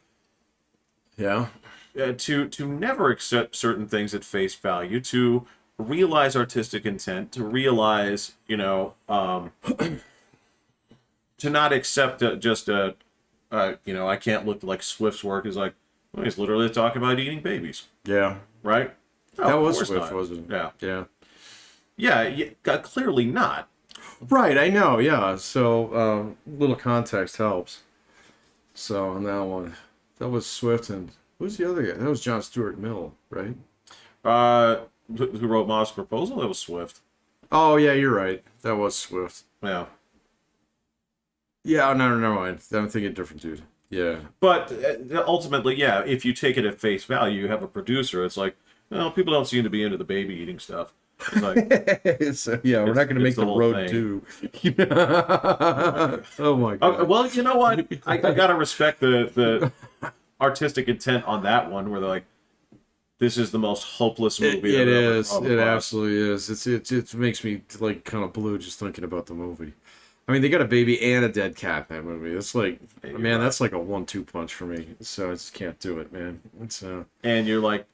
Yeah. To never accept certain things at face value, to realize artistic intent, to realize, to not accept I can't look like Swift's work is like, Well, he's literally talking about eating babies, Yeah. right? No, That of was course Swift, not. wasn't it? Yeah. Yeah. Yeah, clearly not. Right, I know, yeah. So, little context helps. So, on that one, that was Swift, and who's the other guy? That was John Stuart Mill, right? Who wrote Modest Proposal? It was Swift. Oh, yeah, you're right. That was Swift. Yeah. Yeah, no, never mind. I'm thinking different dude. Yeah. But ultimately, yeah, if you take it at face value, you have a producer. It's like, well, people don't seem to be into the baby eating stuff. It's like, So, yeah, we're not going to make the the whole road thing. too. Oh my god. well, you know what? I gotta respect the artistic intent on that one, where they're like, this is the most hopeless movie It I've ever is. come It across. absolutely is. It makes me like kind of blue just thinking about the movie. I mean, they got a baby and a dead cat in that movie. It's like, Yeah, you're man, right. that's like a 1-2 punch for me. So I just can't do it, man. It's And you're like,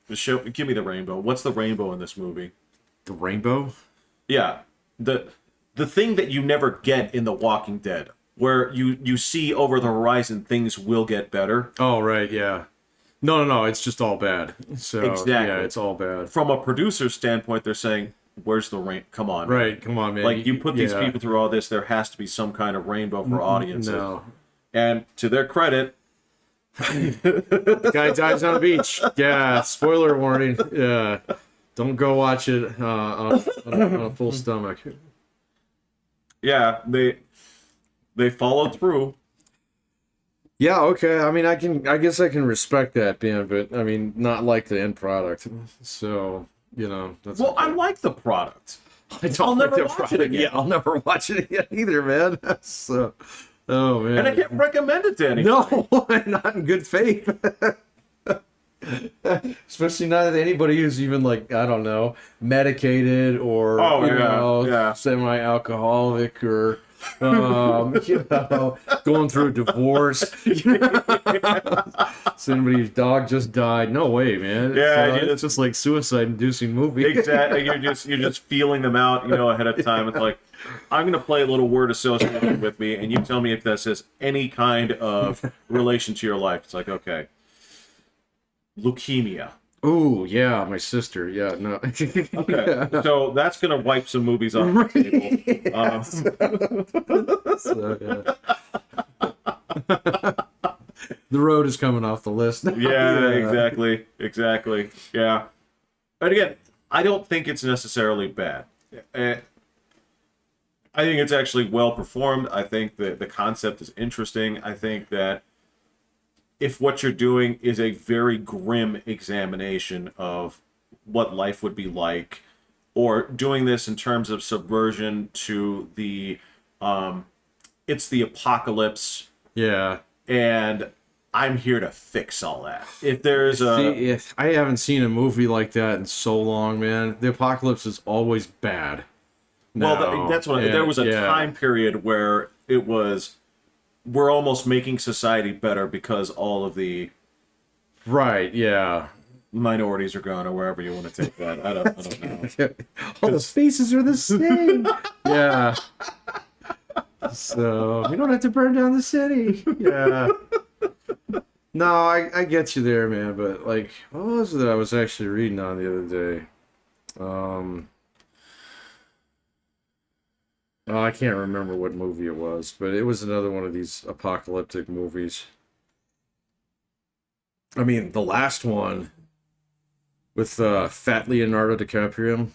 give me the rainbow. What's the rainbow in this movie? the rainbow. Yeah, the thing that you never get in The Walking Dead, where you see over the horizon things will get better. Oh right, yeah. No. It's just all bad. So Exactly. yeah, it's all bad. From a producer's standpoint, they're saying, "Where's the rain? Come on, man. Right, come on, man. Like you put these Yeah. people through all this, there has to be some kind of rainbow for audiences." No. And to their credit, Guy dies on a beach. Yeah, spoiler warning. Yeah, don't go watch it on a full stomach. yeah, they followed through. Yeah, okay. I mean, I guess I can respect that, man, but I mean, not like the end product. So, that's Well, okay. I like the product. I don't I'll like never the watch it product. again. Yeah, I'll never watch it again either, man. So, oh man. And I can't recommend it to anyone. No, not in good faith. Especially not to anybody who's even like, I don't know, medicated or Oh, yeah. semi-alcoholic or going through a divorce. Somebody's dog just died. No way, man. Yeah, It's just like suicide-inducing movie. Exactly. You're just feeling them out, ahead of time. It's like, I'm gonna play a little word association with me, and you tell me if this has any kind of relation to your life. It's like, okay, leukemia. Oh yeah, my sister. Yeah, no. Okay, Yeah. so that's gonna wipe some movies off the table. So, yeah. The road is coming off the list. Yeah, exactly. Yeah, but again, I don't think it's necessarily bad. I think it's actually well performed. I think that the concept is interesting. I think that if what you're doing is a very grim examination of what life would be like, or doing this in terms of subversion to it's the apocalypse, Yeah. and I'm here to fix all that. If there's See, I haven't seen a movie like that in so long, man. The apocalypse is always bad. well, No. that's what Yeah, there was a yeah. time period where it was, we're almost making society better because all of the Right, yeah. minorities are gone, or wherever you want to take that. I don't know. All the faces are the same. Yeah. So we don't have to burn down the city. Yeah. No, I get you there, man. But like, what was it that I was actually reading on the other day? Oh, I can't remember what movie it was, but it was another one of these apocalyptic movies. I mean, the last one with fat Leonardo DiCaprio.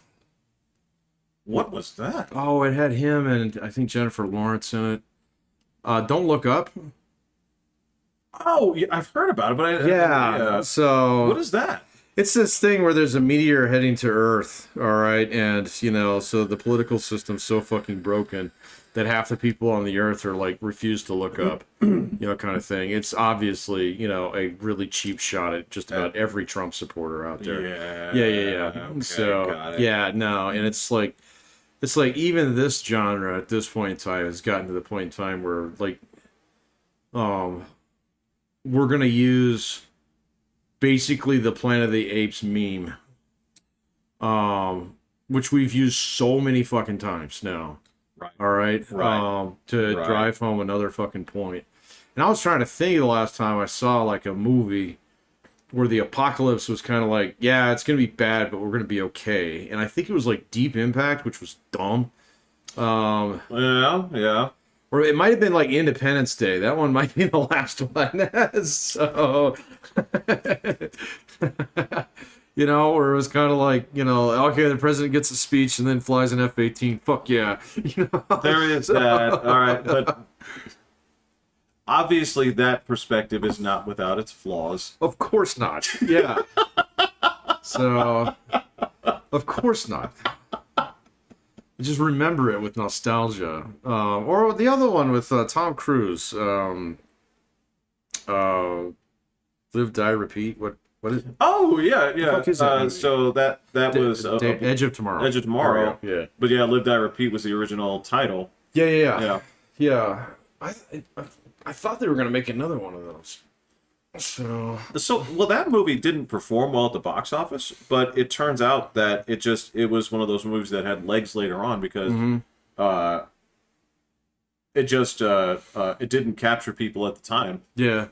What was that? Oh, it had him and I think Jennifer Lawrence in it. Don't Look Up. Oh, yeah, I've heard about it, but Yeah. So what is that? it's this thing where there's a meteor heading to Earth, all right, and so the political system's so fucking broken that half the people on the Earth are like refuse to look up, kind of thing. It's obviously a really cheap shot at just about every Trump supporter out there. Yeah. Okay, So got it. yeah, no, and it's like even this genre at this point in time has gotten to the point in time where like, we're gonna use basically the Planet of the Apes meme, which we've used so many fucking times now. Right. All right. Right. To Right. drive home another fucking point. And I was trying to think of the last time I saw like a movie where the apocalypse was kind of like, yeah, it's gonna be bad, but we're gonna be okay. And I think it was like Deep Impact, which was dumb. Yeah. Or it might have been like Independence Day. That one might be the last one. So, where it was kind of like, okay, the president gets a speech and then flies an F-18. Fuck yeah. There is that. All right, but obviously that perspective is not without its flaws. Of course not. Yeah. So, of course not. Just remember it with nostalgia. Or the other one with Tom Cruise. Live, Die, Repeat. What is it? Oh yeah. fuck is that? So that was Edge of Tomorrow. Edge of Tomorrow. Yeah. But yeah, Live Die Repeat was the original title. Yeah. I thought they were gonna make another one of those. So Well, that movie didn't perform well at the box office, but it turns out that it was one of those movies that had legs later on because it didn't capture people at the time. yeah.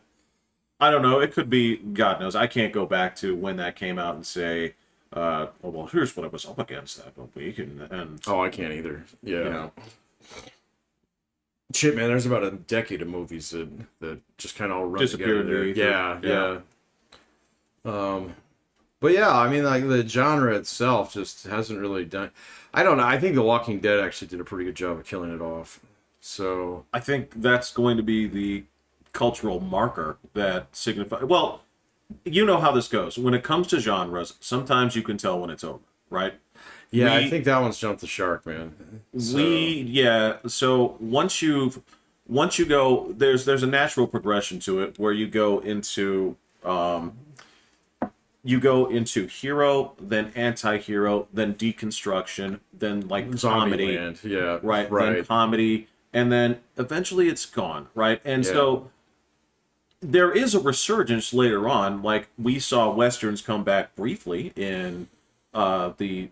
I don't know. It could be, God knows. I can't go back to when that came out and say, well, here's what I was up against that week, and Oh, I can't either. Yeah. you know, Shit, man. There's about a decade of movies that just kind of all run Disappeared together. in the ether. Yeah. But yeah, I mean, like the genre itself just hasn't really done. I don't know. I think The Walking Dead actually did a pretty good job of killing it off. So I think that's going to be the cultural marker that signifies. Well, you know how this goes. When it comes to genres, sometimes you can tell when it's over, right? yeah, I think that one's jumped the shark, man. So once you go, there's a natural progression to it where you go into hero, then anti-hero, then deconstruction, then like comedy, Zombieland. Yeah. right? Right. Then comedy, and then eventually it's gone, right? And Yeah. so there is a resurgence later on. Like we saw westerns come back briefly in the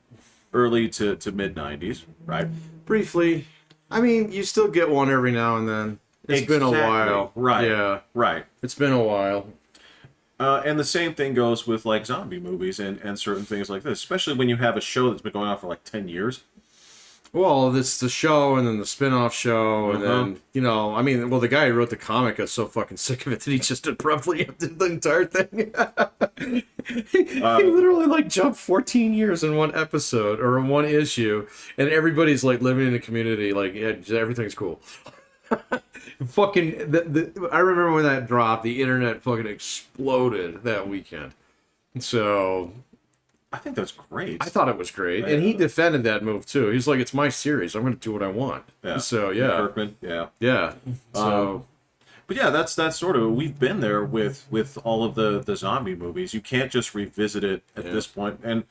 early to mid 90s, right? Briefly. I mean, you still get one every now and then. It's been a Exactly. while. Right. Yeah. Right. It's been a while. And the same thing goes with like zombie movies and certain things like this, especially when you have a show that's been going on for like 10 years. Well, it's the show and then the spin-off show and then, the guy who wrote the comic got so fucking sick of it that he just abruptly ended the entire thing. he literally like jumped 14 years in one episode or in one issue and everybody's like living in a community like everything's cool. Fucking I remember when that dropped, the internet fucking exploded that weekend. So I think that's great. I thought it was great, and he defended that move too. He's like, "It's my series. I'm going to do what I want." Yeah. So yeah, Kirkman, yeah. So But yeah, that's sort of, we've been there with all of the zombie movies. You can't just revisit it at this point. And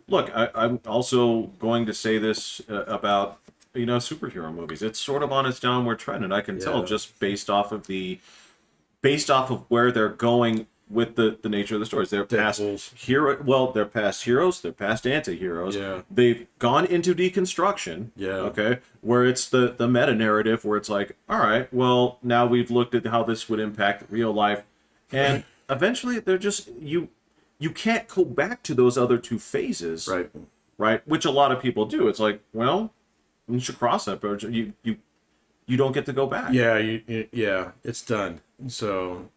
look, I'm also going to say this about superhero movies. It's sort of on its downward trend, and I can tell just based off of where they're going with the nature of the stories. They're past they're past heroes, they're past anti-heroes. Yeah. They've gone into deconstruction. Yeah. Okay. Where it's the meta narrative where it's like, all right, well, now we've looked at how this would impact real life. And eventually they're just you can't go back to those other two phases. right. Right? Which a lot of people do. It's like, well, you should cross that bridge. You don't get to go back. Yeah, it's done. So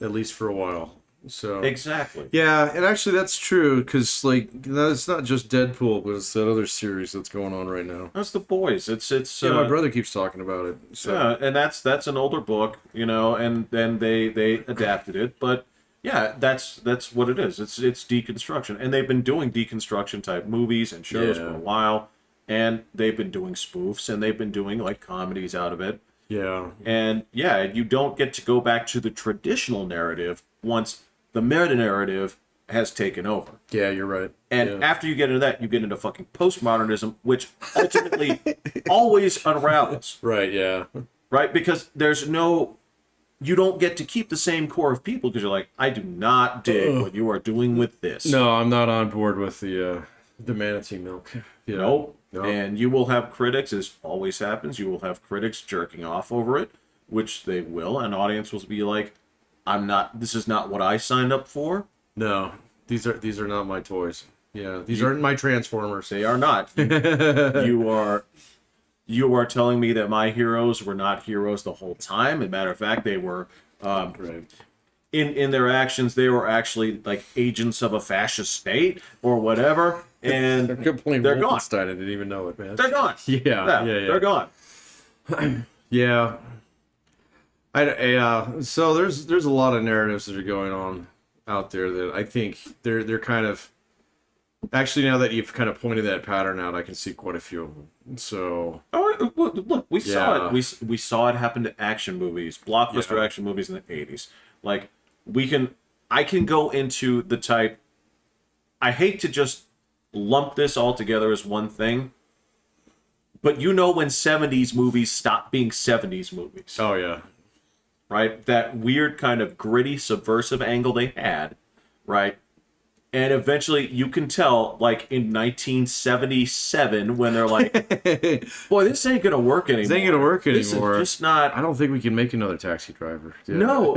at least for a while. So Exactly. yeah, and actually that's true because like it's not just Deadpool, but it's that other series that's going on right now. That's The Boys. It's Yeah, my brother keeps talking about it. So. Yeah, and that's an older book, and then they adapted it, but yeah, that's what it is. It's deconstruction, and they've been doing deconstruction type movies and shows for a while, and they've been doing spoofs, and they've been doing like comedies out of it. Yeah. And yeah, you don't get to go back to the traditional narrative once the meta narrative has taken over. Yeah, you're right. And after you get into that, you get into fucking postmodernism, which ultimately always unravels. Right, yeah. Right? Because you don't get to keep the same core of people because you're like, I do not dig what you are doing with this. No, I'm not on board with the manatee milk. Yeah. Nope. And you will have critics, as always happens, you will have critics jerking off over it, which they will, and audience will be like, this is not what I signed up for. No, these are not my toys. Yeah, these aren't my Transformers. They are not. You are telling me that my heroes were not heroes the whole time. As a matter of fact, they were Right. in their actions. They were actually like agents of a fascist state or whatever, and They're playing they're gone. Wolfenstein. I didn't even know it, man. They're gone. Yeah. They're gone. Yeah. So there's a lot of narratives that are going on out there that I think they're kind of actually, now that you've kind of pointed that pattern out, I can see quite a few of them. So Look, we saw Yeah. it. We saw it happen to action movies, blockbuster action movies in the 80s. Like I can go into the type. I hate to just lump this all together as one thing, but you know when 70s movies stop being 70s movies, oh yeah. right? That weird kind of gritty, subversive angle they had, right? And eventually you can tell, like in 1977, when they're like, boy, this ain't going to work anymore. This ain't gonna work This anymore. is just not... I don't think we can make another Taxi Driver. Yeah. No.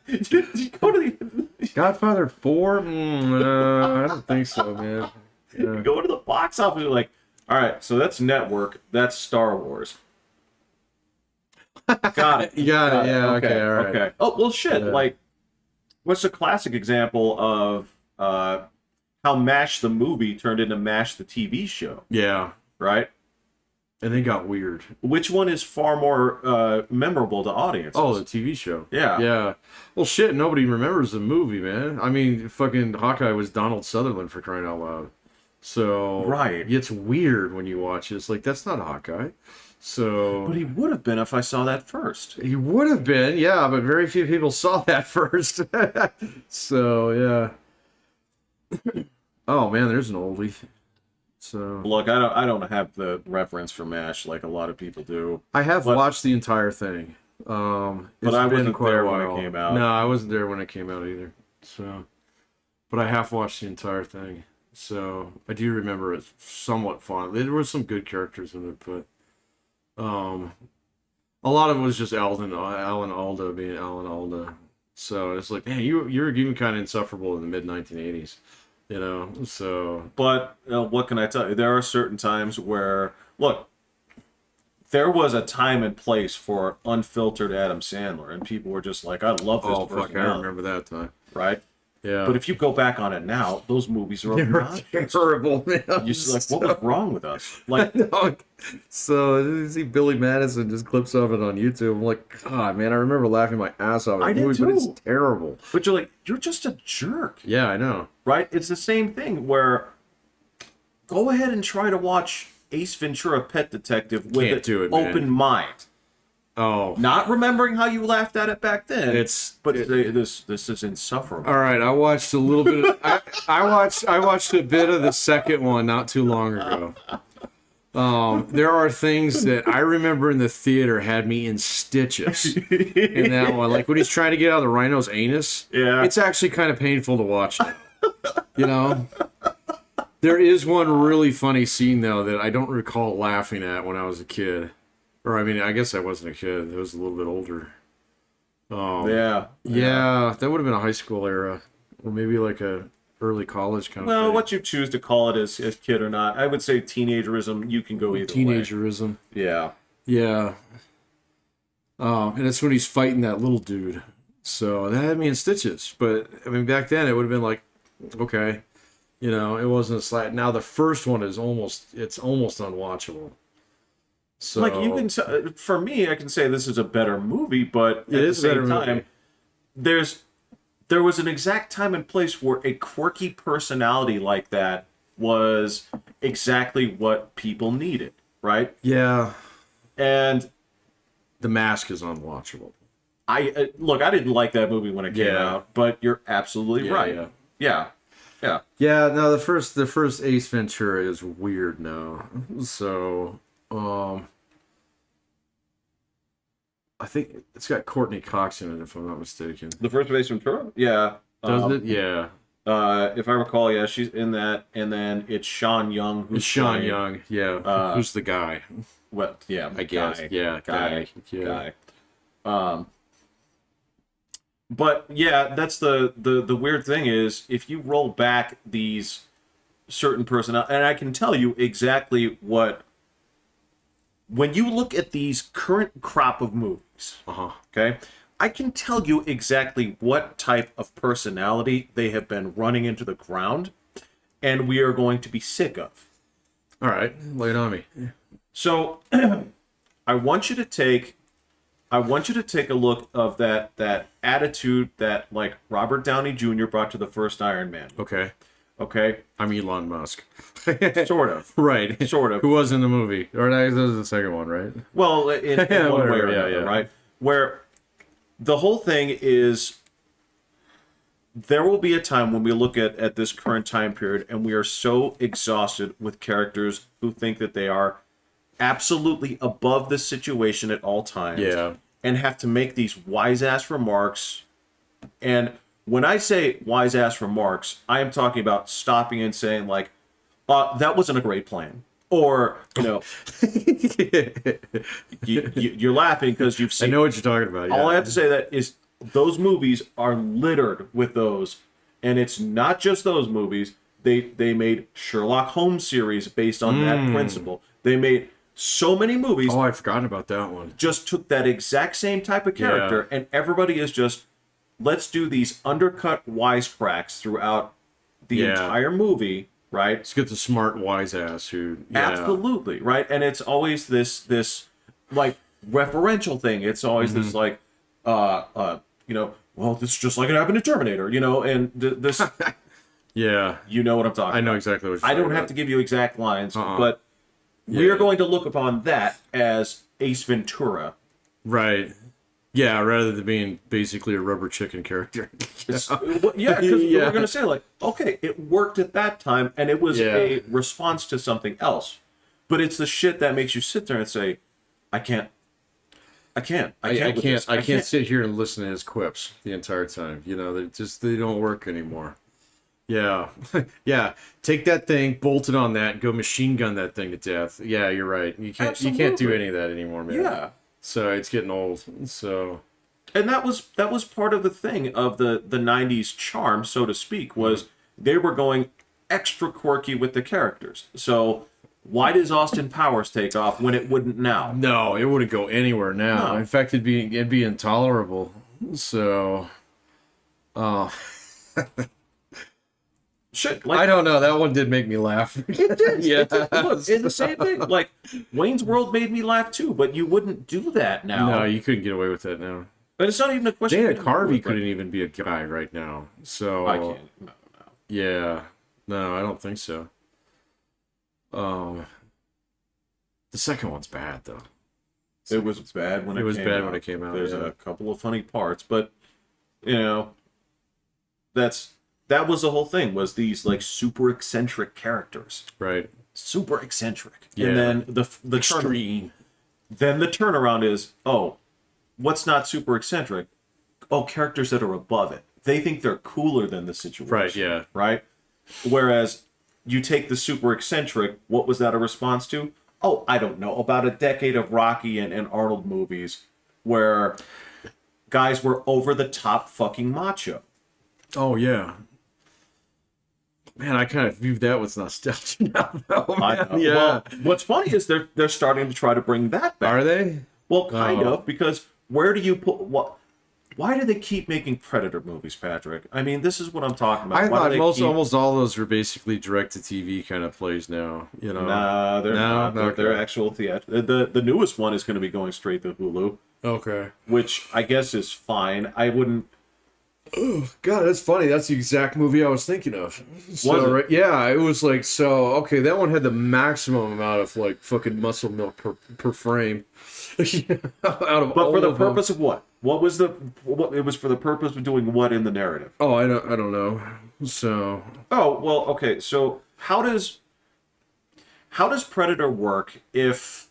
Did you go to the... Godfather 4? I don't think so, man. You Yeah. go to the box office and you're like, all right, so that's network, that's Star Wars. Got it. You got it. Yeah. Okay. All right. Okay. Oh, well, shit. Yeah. Like, what's a classic example of how MASH the movie turned into MASH the TV show, Yeah. right? And they got weird. Which one is far more memorable to audiences? Oh, the TV show. Yeah. Yeah. Well, shit, nobody remembers the movie, man. I mean, fucking Hawkeye was Donald Sutherland, for crying out loud. So Right. it's weird when you watch it. It's like, that's not Hawkeye. So But he would have been if I saw that first. he would have been, yeah, but very few people saw that first. So yeah. Oh man, there's an oldie. So Look, I don't have the reference for MASH like a lot of people do. I have But- watched the entire thing. But It's I been wasn't quite a there when it while. came out. No, I wasn't there when it came out either. So, but I have watched the entire thing. So I do remember it somewhat fondly. There were some good characters in it, but a lot of it was just Alan Alda being Alan Alda. So it's like, man, you were even kind of insufferable in the mid 1980s, you know. So But what can I tell you? There are certain times where, look, there was a time and place for unfiltered Adam Sandler, and people were just like, I love this oh fuck, I personality, remember that time. right? Yeah, But if you go back on it now, those movies are they were obnoxious. terrible, man. You see, like, what was wrong with us? Like, No, so you see Billy Madison just clips of it on YouTube. I'm like, God, man, I remember laughing my ass off at I the did movie, but it's too. terrible. but you're like, you're just a jerk, Yeah, I know. right? It's the same thing where go ahead and try to watch Ace Ventura: Pet Detective with Can't an do it, man. open mind. Oh, Not remembering how you laughed at it back then. But it- this is insufferable. all right. I watched a little bit. I watched a bit of the second one not too long ago. There are things that I remember in the theater had me in stitches in that one. Like when he's trying to get out of the rhino's anus. Yeah. It's actually kind of painful to watch now. You know? There is one really funny scene though that I don't recall laughing at when I was a kid. Or I mean, I guess I wasn't a kid. I was a little bit older. Yeah. Yeah, that would have been a high school era. Or maybe like a early college kind of Well, thing. what you choose to call it as kid or not, I would say teenagerism. You can go either way. Teenagerism. Yeah. Yeah. And it's when he's fighting that little dude. So that had me in stitches. But I mean, back then it would have been like, okay, you know, it wasn't a slight. Now the first one is almost unwatchable. So Like you can, for me, I can say this is a better movie, but at the is a better same time, movie. there was an exact time and place where a quirky personality like that was exactly what people needed, right? Yeah, And The Mask is unwatchable. I look, I didn't like that movie when it came Yeah. out, but you're absolutely Yeah, right. yeah. Yeah. Yeah. Yeah, no, the first Ace Ventura is weird now. So, I think it's got Courtney Cox in it, if I'm not mistaken. The first Ace Ventura? Yeah. Does it? Yeah. If I recall, yeah, she's in that, and then it's Sean Young. It's Sean playing- Young. Yeah. Who's the guy? Well, yeah, I guess. guy. Yeah. Guy. Yeah. Guy. But yeah, that's the weird thing is if you roll back these certain personnel, and I can tell you exactly what when you look at these current crop of movies, Uh-huh. okay, I can tell you exactly what type of personality they have been running into the ground, and we are going to be sick of. All right, lay it on me. So, I want you to take a look of that attitude that like Robert Downey Jr. brought to the first Iron Man. Okay. Okay, I'm Elon Musk. sort of, Right. sort of. Who was in the movie? Or that was the second one, right? Well, in one way or Whatever, another, right? Where the whole thing is, there will be a time when we look at this current time period and we are so exhausted with characters who think that they are absolutely above the situation at all times. Yeah. And have to make these wise ass remarks. And when I say wise ass remarks, I am talking about stopping and saying like, that wasn't a great plan. Or, you're laughing because you've I seen. know what you're talking about. Yeah. All I have to say that is those movies are littered with those, and it's not just those movies. They made Sherlock Holmes series based on that principle. They made so many movies. Oh, I'd forgotten about that one. Just took that exact same type of character, and everybody is just, let's do these undercut wisecracks throughout the entire movie. Right? Let's get the smart, wise ass who. Yeah. Absolutely, right? And it's always this like referential thing. It's always this like, well, this is just like it happened to Terminator, and this. Yeah. You know what I'm talking about. I know exactly what you're I talking don't have about. to give you exact lines, but we are going to look upon that as Ace Ventura. Right. Yeah, rather than being basically a rubber chicken character. Yeah, because we're going to say, like, okay, it worked at that time, and it was a response to something else. But it's the shit that makes you sit there and say, I can't sit here and listen to his quips the entire time. They don't work anymore. Yeah. Yeah. Take that thing, bolt it on that, go machine gun that thing to death. Yeah, you're right. You can't do any of that anymore, man. Yeah. So it's getting old. So, and that was part of the thing of the 90s charm, so to speak, was they were going extra quirky with the characters. So why does Austin Powers take off when it wouldn't now? No, it wouldn't go anywhere now. No. In fact, it'd be intolerable. So, Shit, I don't know. That one did make me laugh. It did. Yeah. It did. Look, it's the same thing. Like, Wayne's World made me laugh too, but you wouldn't do that now. No, you couldn't get away with that now. But it's not even a question. Dana Carvey couldn't even be a guy right now. So I can't. No. Yeah. No, I don't think so. The second one's bad though. It was bad when it came out. There's a couple of funny parts, but that was the whole thing, was these like super eccentric characters. Right. Super eccentric. Yeah. And then the Extreme. Then the turnaround is, what's not super eccentric? Oh, characters that are above it. They think they're cooler than the situation. Right, yeah. Right? Whereas you take the super eccentric, what was that a response to? Oh, I don't know. About a decade of Rocky and Arnold movies where guys were over the top fucking macho. Oh, yeah. Man, I kind of view that with nostalgia now, though, man. Yeah. Well, what's funny is they're starting to try to bring that back. Are they? Well, kind of, because where do you put what? Why do they keep making Predator movies, Patrick? I mean, this is what I'm talking about. I thought almost all those are basically direct-to-TV kind of plays now. Nah, they're not. They're actual theater. The newest one is going to be going straight to Hulu. Okay. Which I guess is fine. I wouldn't. Oh, God, that's funny. That's the exact movie I was thinking of. So, Was it? right, yeah, it was like, okay, that one had the maximum amount of, like, fucking muscle milk per frame. Out of But all for the of them. purpose of what? What it was for the purpose of doing what in the narrative? Oh, I don't know. So. Oh, well, okay. So how does Predator work if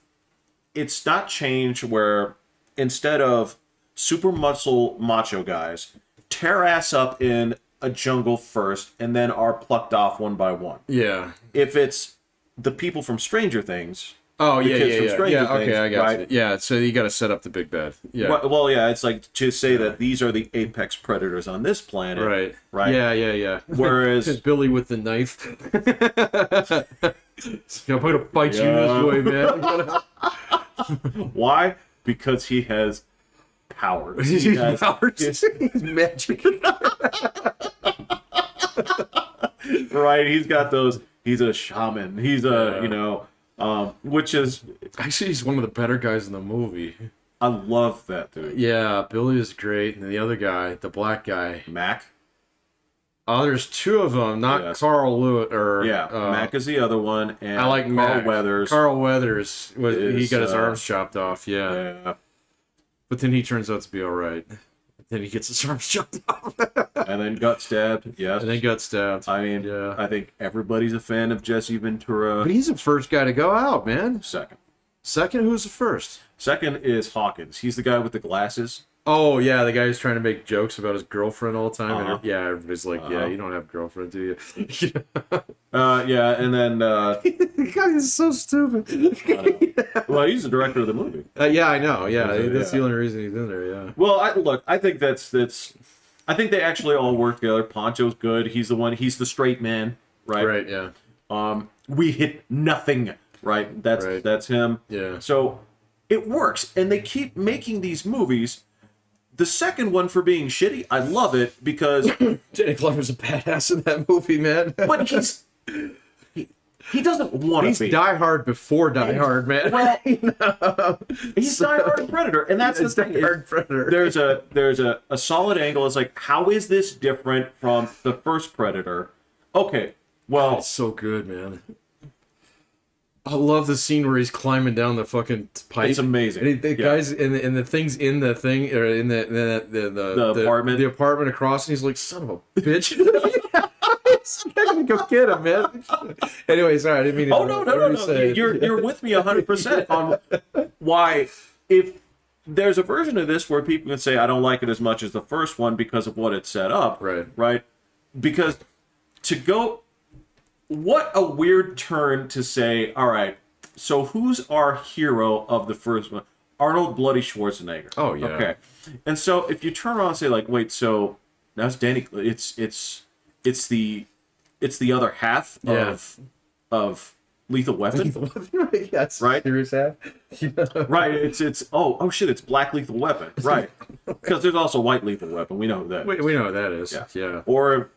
it's not changed where instead of super muscle macho guys tear ass up in a jungle first and then are plucked off one by one? Yeah. If it's the people from Stranger Things Oh, the yeah, kids yeah, from yeah. Stranger Yeah, okay, Things, I got right? you. Yeah, so you got to set up the big bad. Yeah. Well, yeah, it's like to say that these are the apex predators on this planet, Right. right? Yeah, yeah, yeah. Whereas Billy with the knife. I'm going to fight you this way, man. why? Because he has powers. He He's has powers. He's magic. right. He's got those. He's a shaman. He's a which is Actually, he's one of the better guys in the movie. I love that dude. Yeah, Billy is great, and the other guy, the black guy. Mac. Oh, there's two of them, not Yes. Carl Lewis or Mac is the other one, and I like Carl Mac. Weathers. Carl Weathers he is, got his arms chopped off. Yeah, But then he turns out to be all right. Then he gets his arms chopped off. and then got stabbed. Yes, And then got stabbed. I mean, Yeah. I think everybody's a fan of Jesse Ventura. But he's the first guy to go out, man. Second, who's the first? Second is Hawkins. He's the guy with the glasses. Oh, yeah, the guy who's trying to make jokes about his girlfriend all the time. Uh-huh. And yeah, everybody's like, yeah, you don't have a girlfriend, do you? Yeah, and then The guy is so stupid. well, he's the director of the movie. Yeah, I know. Yeah, Yeah. that's the only reason he's in there, yeah. Well, I think that's. I think they actually all work together. Poncho's good. He's the straight man, right? Right, yeah. We hit nothing, right? Right. That's him. Yeah. So it works, and they keep making these movies. The second one for being shitty, I love it because Danny Glover's a badass in that movie, man. but he doesn't want to He's be. Die Hard before Die Hard, man. Well, he's Die Hard Predator, and that's the thing. Die Hard Predator. There's a solid angle. It's like, how is this different from the first Predator? Okay, well, It's so good, man. I love the scene where he's climbing down the fucking pipe. It's amazing. And the Yeah. guys and the things in the thing or in the apartment. the apartment across, and he's like, "Son of a bitch." I'm gonna go get him, man. Anyway, sorry, I didn't mean to. Oh no! You're with me 100% on why if there's a version of this where people can say I don't like it as much as the first one because of what it set up, right? Because to go, what a weird turn to say. All right, so who's our hero of the first one? Arnold Bloody Schwarzenegger. Oh yeah. Okay, and so if you turn around and say like, wait, so now it's Danny. It's the other half of Lethal Weapon. Yes. Right? Serious half. Right. It's oh shit, it's Black Lethal Weapon. Right. Because there's also White Lethal Weapon. We know who that is. We know what that is. Yeah. Yeah. Or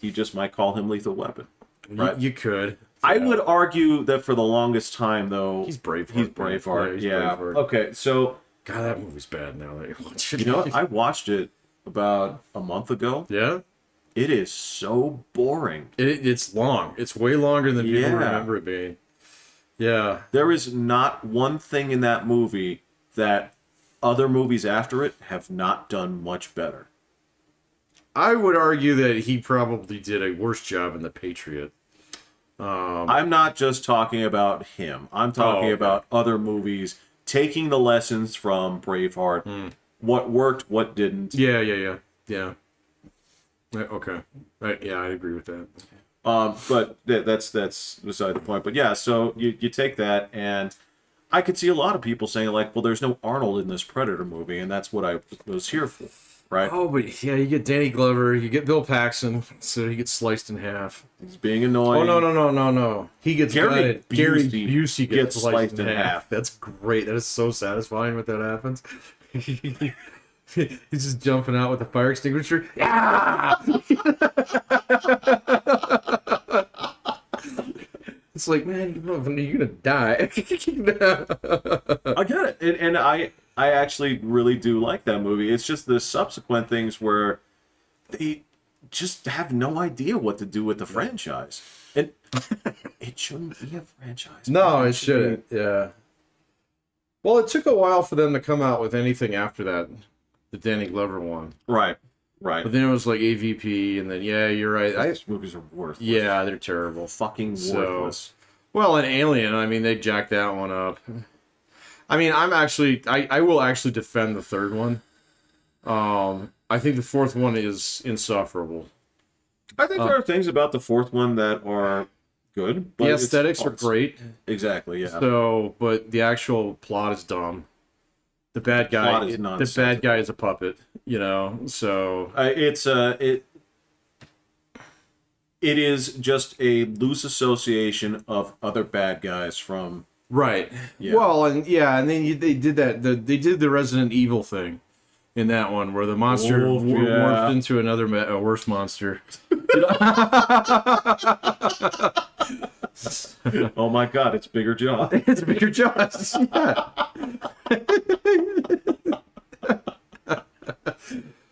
you just might call him Lethal Weapon. Right. You could. I would argue that for the longest time though He's Braveheart. He's Braveheart. He's Yeah. Braveheart. Okay, so God, that movie's bad now that you watch it. you know what? I watched it about a month ago. Yeah. It is so boring. It's long. It's way longer than people Yeah. remember it being. Yeah. There is not one thing in that movie that other movies after it have not done much better. I would argue that he probably did a worse job in The Patriot. I'm not just talking about him. I'm talking okay. about other movies taking the lessons from Braveheart. What worked, what didn't. Yeah. Okay. Right. Yeah, I'd agree with that. But that's beside the point. But yeah, so you take that, and I could see a lot of people saying like, well, there's no Arnold in this Predator movie, and that's what I was here for, right? Oh, but yeah, you get Danny Glover, you get Bill Paxton, so he gets sliced in half. He's being annoying. Oh no! He gets gutted. Gary Busey Busey gets sliced in half. half. That's great. That is so satisfying when that happens. He's just jumping out with a fire extinguisher. Yeah! It's like, man, you're gonna die. I get it, and I actually really do like that movie. It's just the subsequent things where they just have no idea what to do with the franchise, and it shouldn't be a franchise. No, it shouldn't. Yeah. Well, it took a while for them to come out with anything after that, the Danny Glover one. Right. But then it was like AVP, and then yeah, you're right. These movies are worthless. Yeah, they're terrible. Fucking worthless. Well, and Alien, I mean, they jacked that one up. I mean, I will actually defend the third one. I think the fourth one is insufferable. I think there are things about the fourth one that are good. But The it's aesthetics are parts. great. Exactly, yeah. So, but the actual plot is dumb. The bad guy, plot is the bad nonsensical. guy is a puppet, you know. So it is just a loose association of other bad guys from. right. Yeah. Well, and then they did that. They did the Resident Evil thing in that one where the monster morphed into another worse monster. Oh my God, it's Bigger Jaw. It's bigger jaws. Yeah.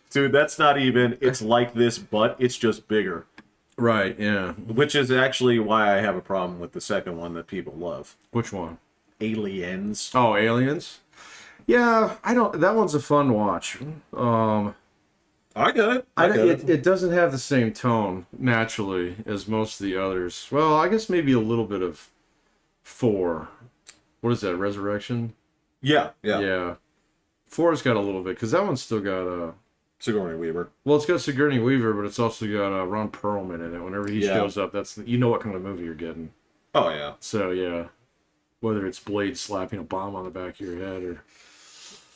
Dude, that's not even. It's like this, but it's just bigger. Right. Yeah. Which is actually why I have a problem with the second one that people love. Which one? Aliens. Oh, Aliens. Yeah, I don't. That one's a fun watch. I get it. It doesn't have the same tone naturally as most of the others. Well, I guess maybe a little bit of 4. What is that? Resurrection. Yeah. Yeah. 4's got a little bit because that one's still got Sigourney Weaver. well, it's got Sigourney Weaver, but it's also got Ron Perlman in it. Whenever he shows up, you know what kind of movie you're getting. Oh yeah. So yeah, whether it's Blade slapping a bomb on the back of your head or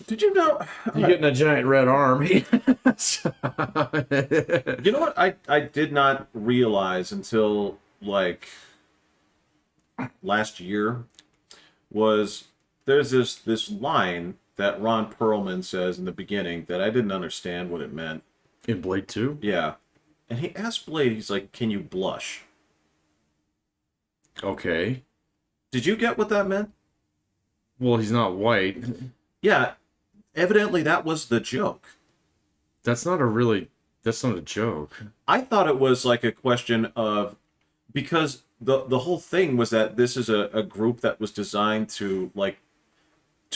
Did you know? you're getting a giant red arm. You know what? I did not realize until like last year was there's this line that Ron Perlman says in the beginning that I didn't understand what it meant. In Blade 2? Yeah. And he asked Blade, he's like, "Can you blush?" Okay. Did you get what that meant? Well, he's not white. Yeah. Evidently that was the joke. That's not a joke. I thought it was like a question of because the whole thing was that this is a group that was designed to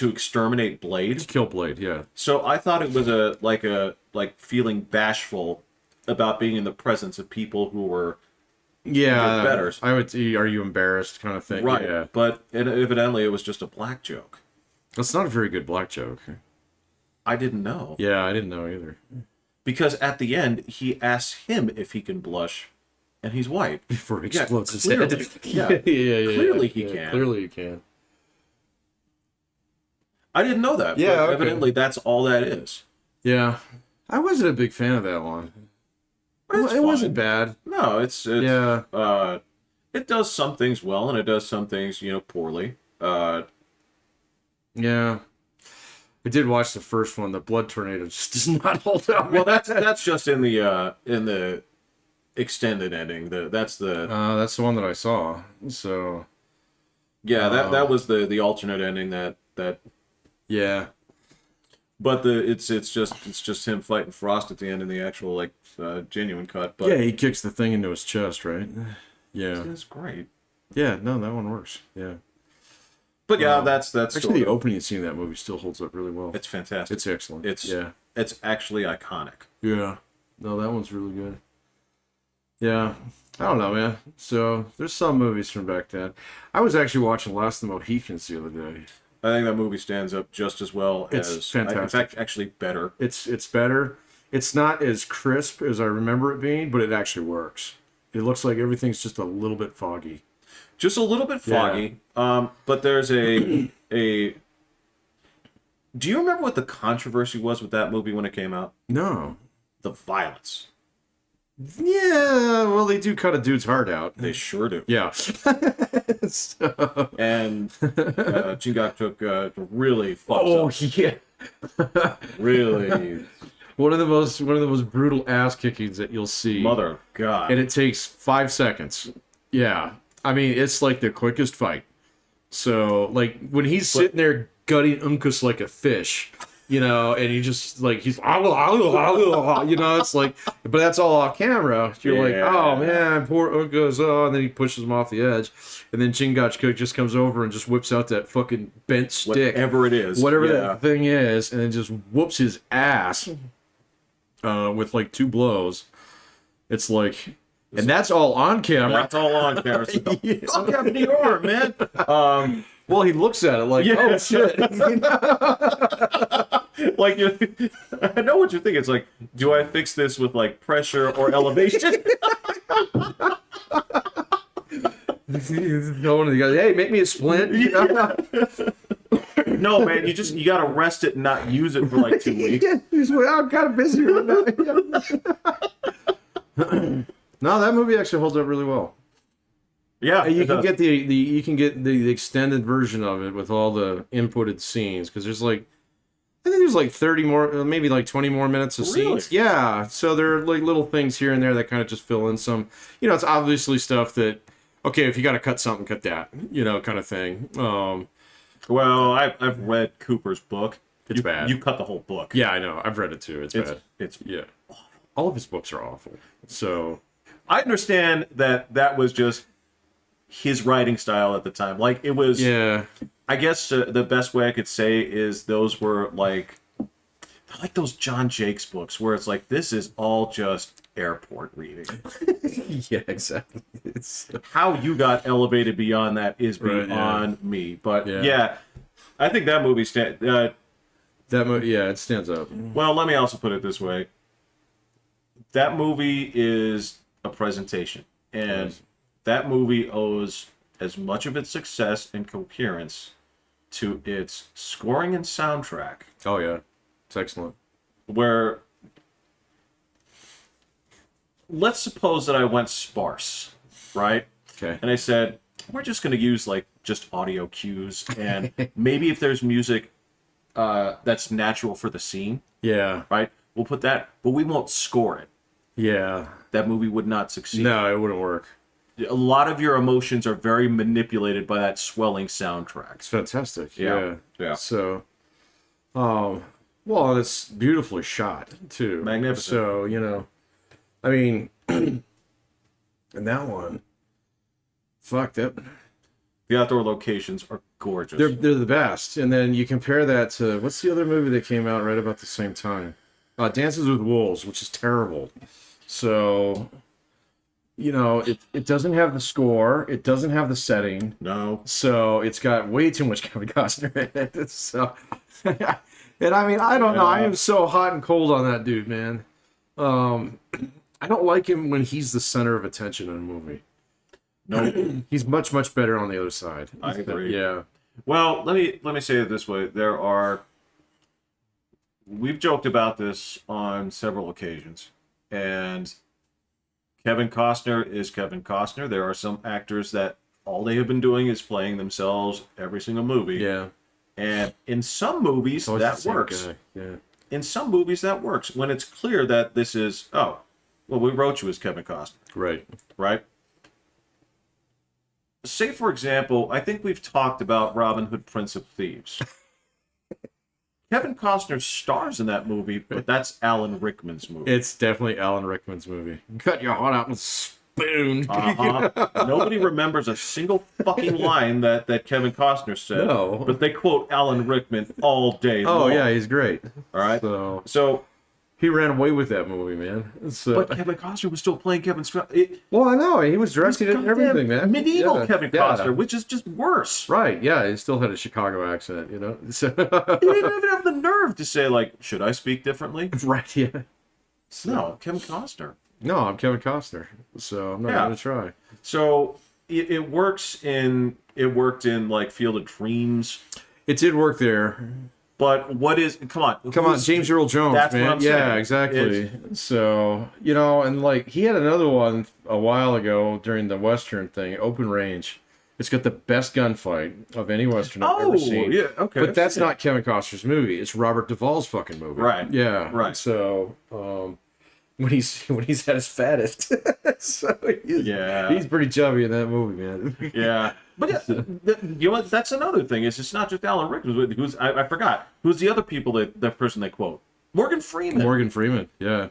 exterminate Blade. To kill Blade, yeah. So I thought it was like feeling bashful about being in the presence of people who were Yeah. better. I would say, are you embarrassed kind of thing. right. Yeah. But evidently it was just a black joke. That's not a very good black joke. I didn't know. Yeah, I didn't know either. Because at the end he asks him if he can blush, and he's white. Before he explodes his clearly. head. Yeah. Clearly he can. Clearly he can. I didn't know that. Yeah, But okay. evidently that's all that is. Yeah. I wasn't a big fan of that one. It's It wasn't fine. bad. No, it's Yeah. it does some things well and it does some things, poorly. Yeah. I did watch the first one. The blood tornado just does not hold up. Well, that's just in the extended ending. That's that's the one that I saw. So yeah, that was the alternate ending that yeah. but it's just him fighting Frost at the end in the actual genuine cut. But Yeah, he kicks the thing into his chest, right? Yeah. it's great. Yeah, no, that one works. Yeah. But yeah, that's Actually, sort the of- opening scene of that movie still holds up really well. it's fantastic. It's excellent. It's actually iconic. Yeah. No, that one's really good. Yeah. I don't know, man. So, there's some movies from back then. I was actually watching Last of the Mohicans the other day. I think that movie stands up just as well It's as fantastic. in fact, actually better. It's better. It's not as crisp as I remember it being, but it actually works. It looks like everything's just a little bit foggy. Just a little bit foggy. But there's a Do you remember what the controversy was with that movie when it came out? No. The violence. Yeah, well, they do cut a dude's heart out. They sure do. Yeah. So- And Chingak took really fucked Oh up. yeah. Really, One of the most brutal ass kickings that you'll see. mother of God. And it takes 5 seconds. Yeah. I mean, it's like the quickest fight. So, like, when he's sitting there gutting Uncas like a fish, and he just, like, he's, it's like, but that's all off camera. You're like, Yeah. oh, man, poor Uncas, and then he pushes him off the edge. And then Chingachgook just comes over and just whips out that fucking bent stick. Whatever it is. Whatever Yeah. that thing is, and then just whoops his ass with, like, 2 blows. It's like... And that's all on camera. That's all on camera. So, fuck happened to your arm, man? Well, he looks at it like, Yeah. oh, shit. Like, I know what you're thinking. It's like, do I fix this with, like, pressure or elevation? Going to the guy, hey, make me a splint. You know? No, man, you gotta rest it and not use it for like 2 weeks. He's like, I'm kind of busy right now. No, that movie actually holds up really well. Yeah, You can get the extended version of it with all the inputted scenes because there's like I think there's like 30 more, maybe like 20 more minutes of Really? scenes. Yeah, so there are like little things here and there that kind of just fill in some. It's obviously stuff that okay, if you got to cut something, cut that. Kind of thing. Well, I've read Cooper's book. It's bad. You cut the whole book. Yeah, I know. I've read it too. It's bad. It's Yeah, all of his books are awful. So I understand that was just his writing style at the time. Like it was. yeah. I guess the best way I could say is those were like those John Jakes books where it's like this is all just airport reading. Yeah, exactly. It's How you got elevated beyond that is beyond me. But yeah, I think that movie that movie. Yeah, it stands up. well, let me also put it this way. That movie is a presentation, and that movie owes as much of its success and coherence to its scoring and soundtrack, Oh yeah, it's excellent. where let's suppose that I went sparse, right? Okay. And I said, we're just going to use like just audio cues, and maybe if there's music that's natural for the scene, Yeah. right? We'll put that, but we won't score it. Yeah. That movie would not succeed. No, it wouldn't work. A lot of your emotions are very manipulated by that swelling soundtrack. It's fantastic. Yeah. Yeah. So, well, it's beautifully shot too. Magnificent. So I mean, and that one, fuck that. The outdoor locations are gorgeous. They're the best. And then you compare that to what's the other movie that came out right about the same time? Dances with Wolves, which is terrible. So, it doesn't have the score. It doesn't have the setting. No. So it's got way too much Kevin Costner in it. So, and I mean, I don't know. I am so hot and cold on that dude, man. I don't like him when he's the center of attention in a movie. No. He's much, much better on the other side. I agree. Yeah. Well, let me say it this way. We've joked about this on several occasions, and Kevin Costner is Kevin Costner. There are some actors that all they have been doing is playing themselves every single movie. Yeah. And in some movies that works. Guy. Yeah. In some movies that works when it's clear that this is we wrote you as Kevin Costner. Right. Right? Say, for example, I think we've talked about Robin Hood, Prince of Thieves. Kevin Costner stars in that movie, but that's Alan Rickman's movie. It's definitely Alan Rickman's movie. Cut your heart out with a spoon. Nobody remembers a single fucking line that Kevin Costner said. No. But they quote Alan Rickman all day long. Oh, yeah, he's great. All right? So he ran away with that movie, man. but Kevin Costner was still playing Kevin Well, I know. He was directing it and everything, man. Medieval Kevin Costner, which is just worse. Right, yeah. He still had a Chicago accent, So... He didn't even have the nerve to say, like, should I speak differently? Right, yeah. No, Kevin Costner. No, I'm Kevin Costner, so I'm not going to try. So it worked in like Field of Dreams. It did work there. But come on, James Earl Jones, that's man. What I'm yeah, saying. exactly. So, and like he had another one a while ago during the Western thing, Open Range. It's got the best gunfight of any Western I've ever seen. Yeah, okay. But that's not Kevin Costner's movie. It's Robert Duvall's fucking movie. Right. Yeah. Right. So, when he's at his fattest, so he's pretty chubby in that movie, man. Yeah. But you know what? That's another thing. It's not just Alan Rickman. I forgot. Who's the other people that person they quote? Morgan Freeman. Morgan Freeman. Yeah.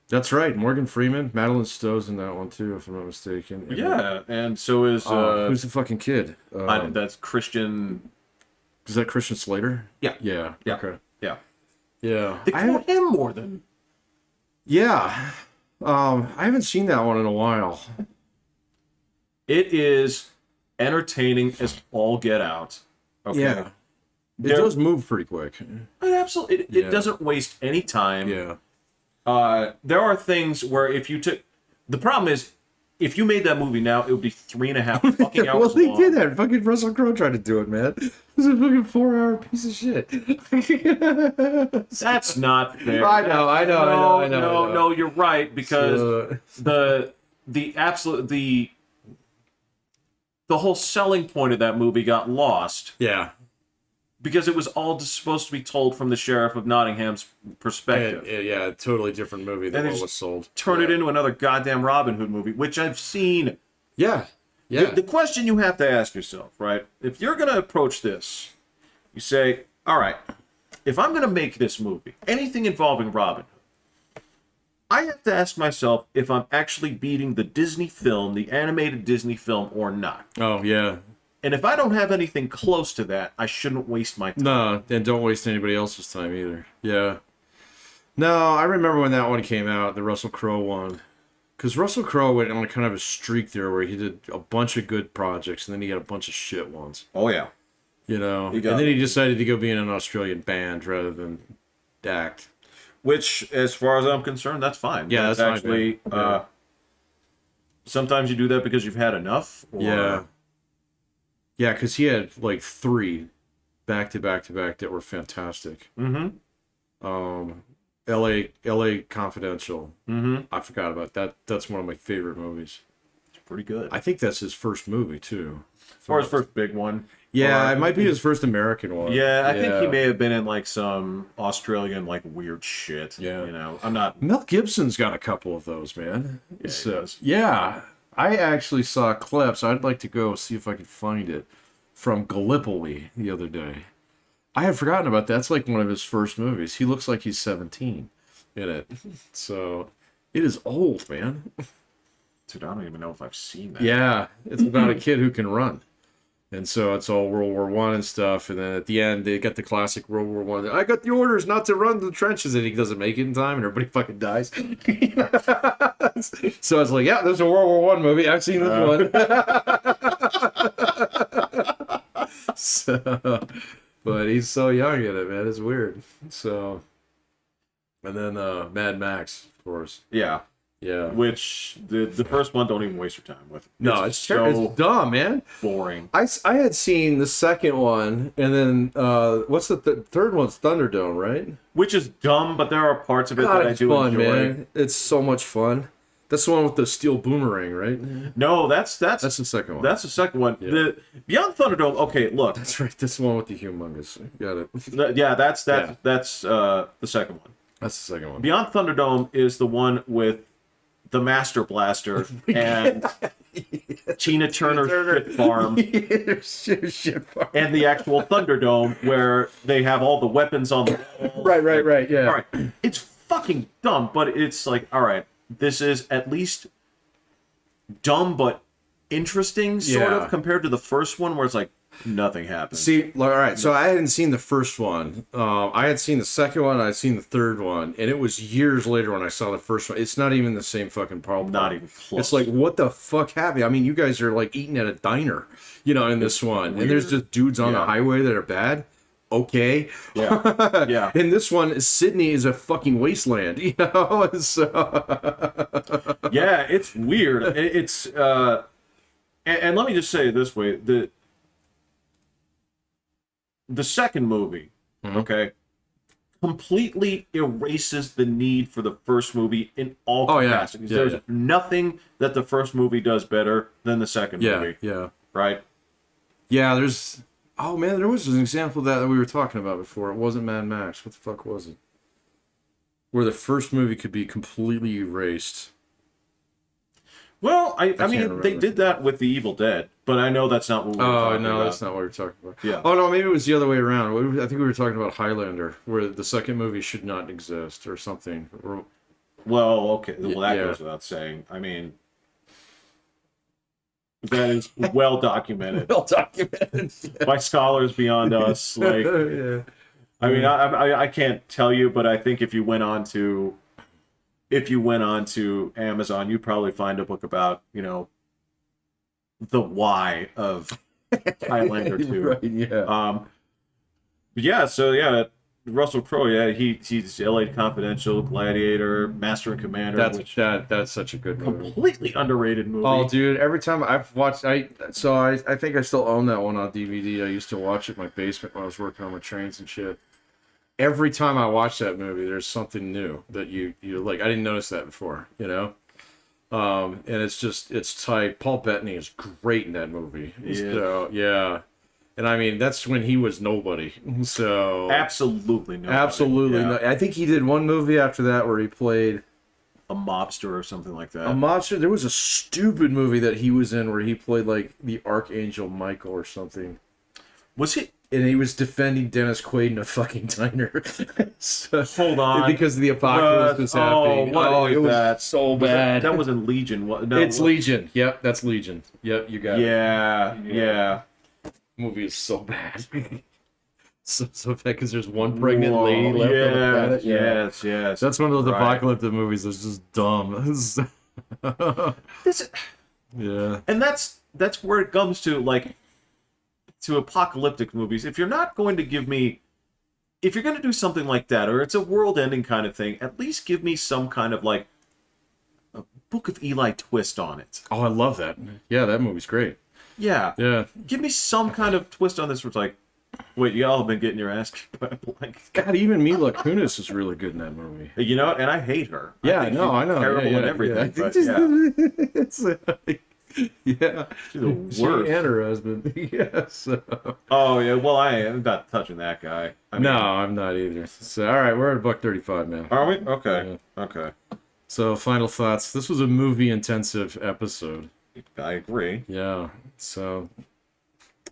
That's right. Morgan Freeman. Madeline Stowe's in that one too, if I'm not mistaken. Yeah, and so is who's the fucking kid? that's Christian. Is that Christian Slater? Yeah. Yeah. Yeah. Okay. Yeah. Yeah. They quote him more than. Yeah. I haven't seen that one in a while. It is entertaining as all get out. Okay. Yeah. It does move pretty quick. Absolutely. It doesn't waste any time. Yeah. There are things where if you took... The problem is, if you made that movie now, it would be 3.5 fucking hours Well, they long. did that. Fucking Russell Crowe tried to do it, man. It was a fucking 4-hour piece of shit. That's not fair. I know. No, you're right, because So, the whole selling point of that movie got lost yeah. because it was all just supposed to be told from the Sheriff of Nottingham's perspective. Yeah, totally different movie than And they what just was sold. Turn it into another goddamn Robin Hood movie, which I've seen. Yeah. Yeah. The question you have to ask yourself, right? If you're going to approach this, you say, all right, if I'm going to make this movie, anything involving Robin Hood, I have to ask myself if I'm actually beating the Disney film, the animated Disney film, or not. Oh, yeah. And if I don't have anything close to that, I shouldn't waste my time. No, and don't waste anybody else's time either. Yeah. No, I remember when that one came out, the Russell Crowe one. Because Russell Crowe went on kind of a streak there where he did a bunch of good projects and then he got a bunch of shit ones. Oh, yeah. You know? And then he decided to go be in an Australian band rather than act. Which, as far as I'm concerned, that's fine. Yeah, that's actually. fine. Yeah. Sometimes you do that because you've had enough. Or... Yeah. Yeah, because he had like 3 back to back to back that were fantastic. Mm-hmm. L.A. Confidential. Mm-hmm. I forgot about that. That's one of my favorite movies. It's pretty good. I think that's his first movie too. Or his first big one. Yeah, Or- it might be his first American one. Yeah, I think he may have been in like some Australian like weird shit. Yeah. You know, I'm not. Mel Gibson's got a couple of those, man. Yeah, he does. Yeah, I actually saw clips. I'd like to go see if I could find it from Gallipoli the other day. I had forgotten about that. That's like one of his first movies. He looks like he's 17 in it. So it is old, man. Dude, I don't even know if I've seen that. Yeah, it's about a kid who can run. And so it's all World War One and stuff. And then at the end, they get the classic World War One. I got the orders not to run the trenches, and he doesn't make it in time, and everybody fucking dies. So I was like, yeah, there's a World War One movie. I've seen this one. So, but he's so young in it, man. It's weird. So, and then Mad Max, of course. Yeah. Yeah. Which the first one, don't even waste your time with. No, it's dumb, man. Boring. I had seen the second one, and then what's the third one's Thunderdome, right? Which is dumb, but there are parts of it God, that I it's do fun, enjoy. man. It's so much fun. That's the one with the steel boomerang, right? No, that's That's the second one. That's the second one. Yeah. The Beyond Thunderdome. Okay, look. That's right. That's the one with the humongous. Got it. Yeah, that's the second one. That's the second one. Beyond Thunderdome is the one with the Master Blaster and Tina Turner's shit farm. Shit farm. And the actual Thunderdome where they have all the weapons on the wall. Right. Yeah. All right, it's fucking dumb, but it's like, all right, this is at least dumb but interesting, sort Yeah. of, compared to the first one where it's like nothing happens. See, all right. So I hadn't seen the first one. I had seen the second one. I had seen the third one, and it was years later when I saw the first one. It's not even the same fucking problem. Not even close. It's like, what the fuck happened? I mean, you guys are like eating at a diner, in this one, and there's just dudes on the highway that are bad. Okay. Yeah. Yeah. And this one, Sydney is a fucking wasteland, So... Yeah, it's weird. It's and let me just say it this way: the second movie, okay, completely erases the need for the first movie in all capacities. Yeah, There's nothing that the first movie does better than the second movie. Yeah. Right? Yeah, there's... Oh, man, there was an example of that we were talking about before. It wasn't Mad Max. What the fuck was it? Where the first movie could be completely erased. Well, I can't mean, remember. they did that with The Evil Dead, but I know that's not what we were talking about. Oh, no, that's not what we were talking about. Yeah. Oh, no, maybe it was the other way around. I think we were talking about Highlander, where the second movie should not exist or something. Well, okay. Well, that Yeah. goes without saying. I mean, that is well documented Well documented. by scholars beyond us. Like, Yeah. I mean, I can't tell you, but I think if you went on to Amazon, you'd probably find a book about, the why of Highlander 2. Right, yeah. Yeah, so yeah, Russell Crowe, yeah, he's L.A. Confidential, Gladiator, Master and Commander, which That's such a good movie. completely underrated movie. Oh, dude! Every time I've watched, I think I still own that one on DVD. I used to watch it in my basement when I was working on my trains and shit. Every time I watch that movie, there's something new that you like. I didn't notice that before, you know. And it's tight. Paul Bettany is great in that movie. He is. So yeah, and I mean that's when he was nobody. So Absolutely no. absolutely, Yeah. no. I think he did one movie after that where he played A mobster or something like that. a monster. There was a stupid movie that he was in where he played like the Archangel Michael or something. Was he? And he was defending Dennis Quaid in a fucking diner. So, Hold on. because the apocalypse was happening. What is it was that? so bad. That wasn't Legion. No, It's Legion. Yep, that's Legion. Yep, you got it. Yeah. Movie is so bad. so bad because there's one pregnant lady left on the planet. Yes. That's one of those Right. apocalyptic movies that's just dumb. This, Yeah. and that's where it comes to, like, to apocalyptic movies. If you're not going to give me, if you're going to do something like that, or it's a world-ending kind of thing, at least give me some kind of, like, a Book of Eli twist on it. Oh, I love that. Yeah, that movie's great. Yeah. Yeah. Give me some kind of twist on this where it's like, wait, y'all have been getting your ass kicked by a blanket. God, even Mila Kunis is really good in that movie. You know, and I hate her. Yeah, think no, she's I know. Terrible yeah, and everything. Yeah. But yeah. It's, yeah. She's the She worst. and her husband. Yes. Oh yeah, well I'm not touching that guy. I mean, No, I'm not either. So, all right, we're at $1:35 now. Are we? Okay. Okay. So, final thoughts. This was a movie-intensive episode. I agree. Yeah. So,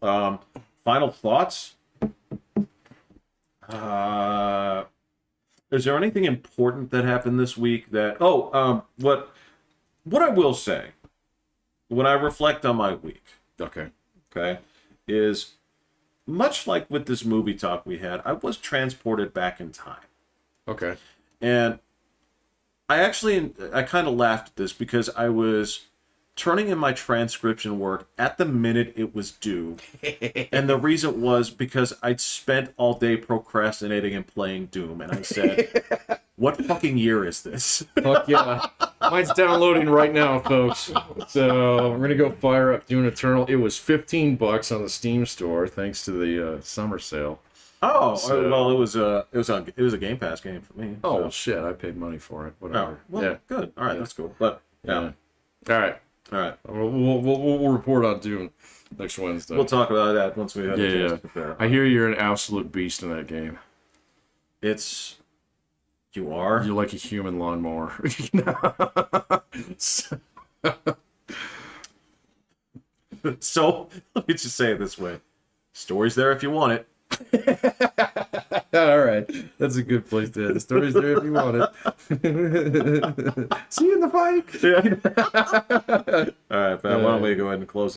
Final thoughts. Is there anything important that happened this week that? What I will say, when I reflect on my week, okay. is much like with this movie talk we had, I was transported back in time. Okay. And I kind of laughed at this because I was turning in my transcription work at the minute it was due. And the reason was because I'd spent all day procrastinating and playing Doom. And I said, what fucking year is this? Fuck yeah. Mine's downloading right now, folks. So we're gonna go fire up Doom Eternal. It was $15 on the Steam store, thanks to the summer sale. Oh, So- well, it was a Game Pass game for me. Oh so. well, shit! I paid money for it. Oh, Whatever. well, Yeah. good. All right, that's cool. But yeah. All right. All right. We'll report on Doom next Wednesday. We'll talk about that once we have a chance to compare. I hear you're an absolute beast in that game. You are? You're like a human lawnmower. So, let me just say it this way. Story's there if you want it. All right, that's a good place to end. The story's there if you want it. See you in the fight. All right, Pat, why don't we go ahead and close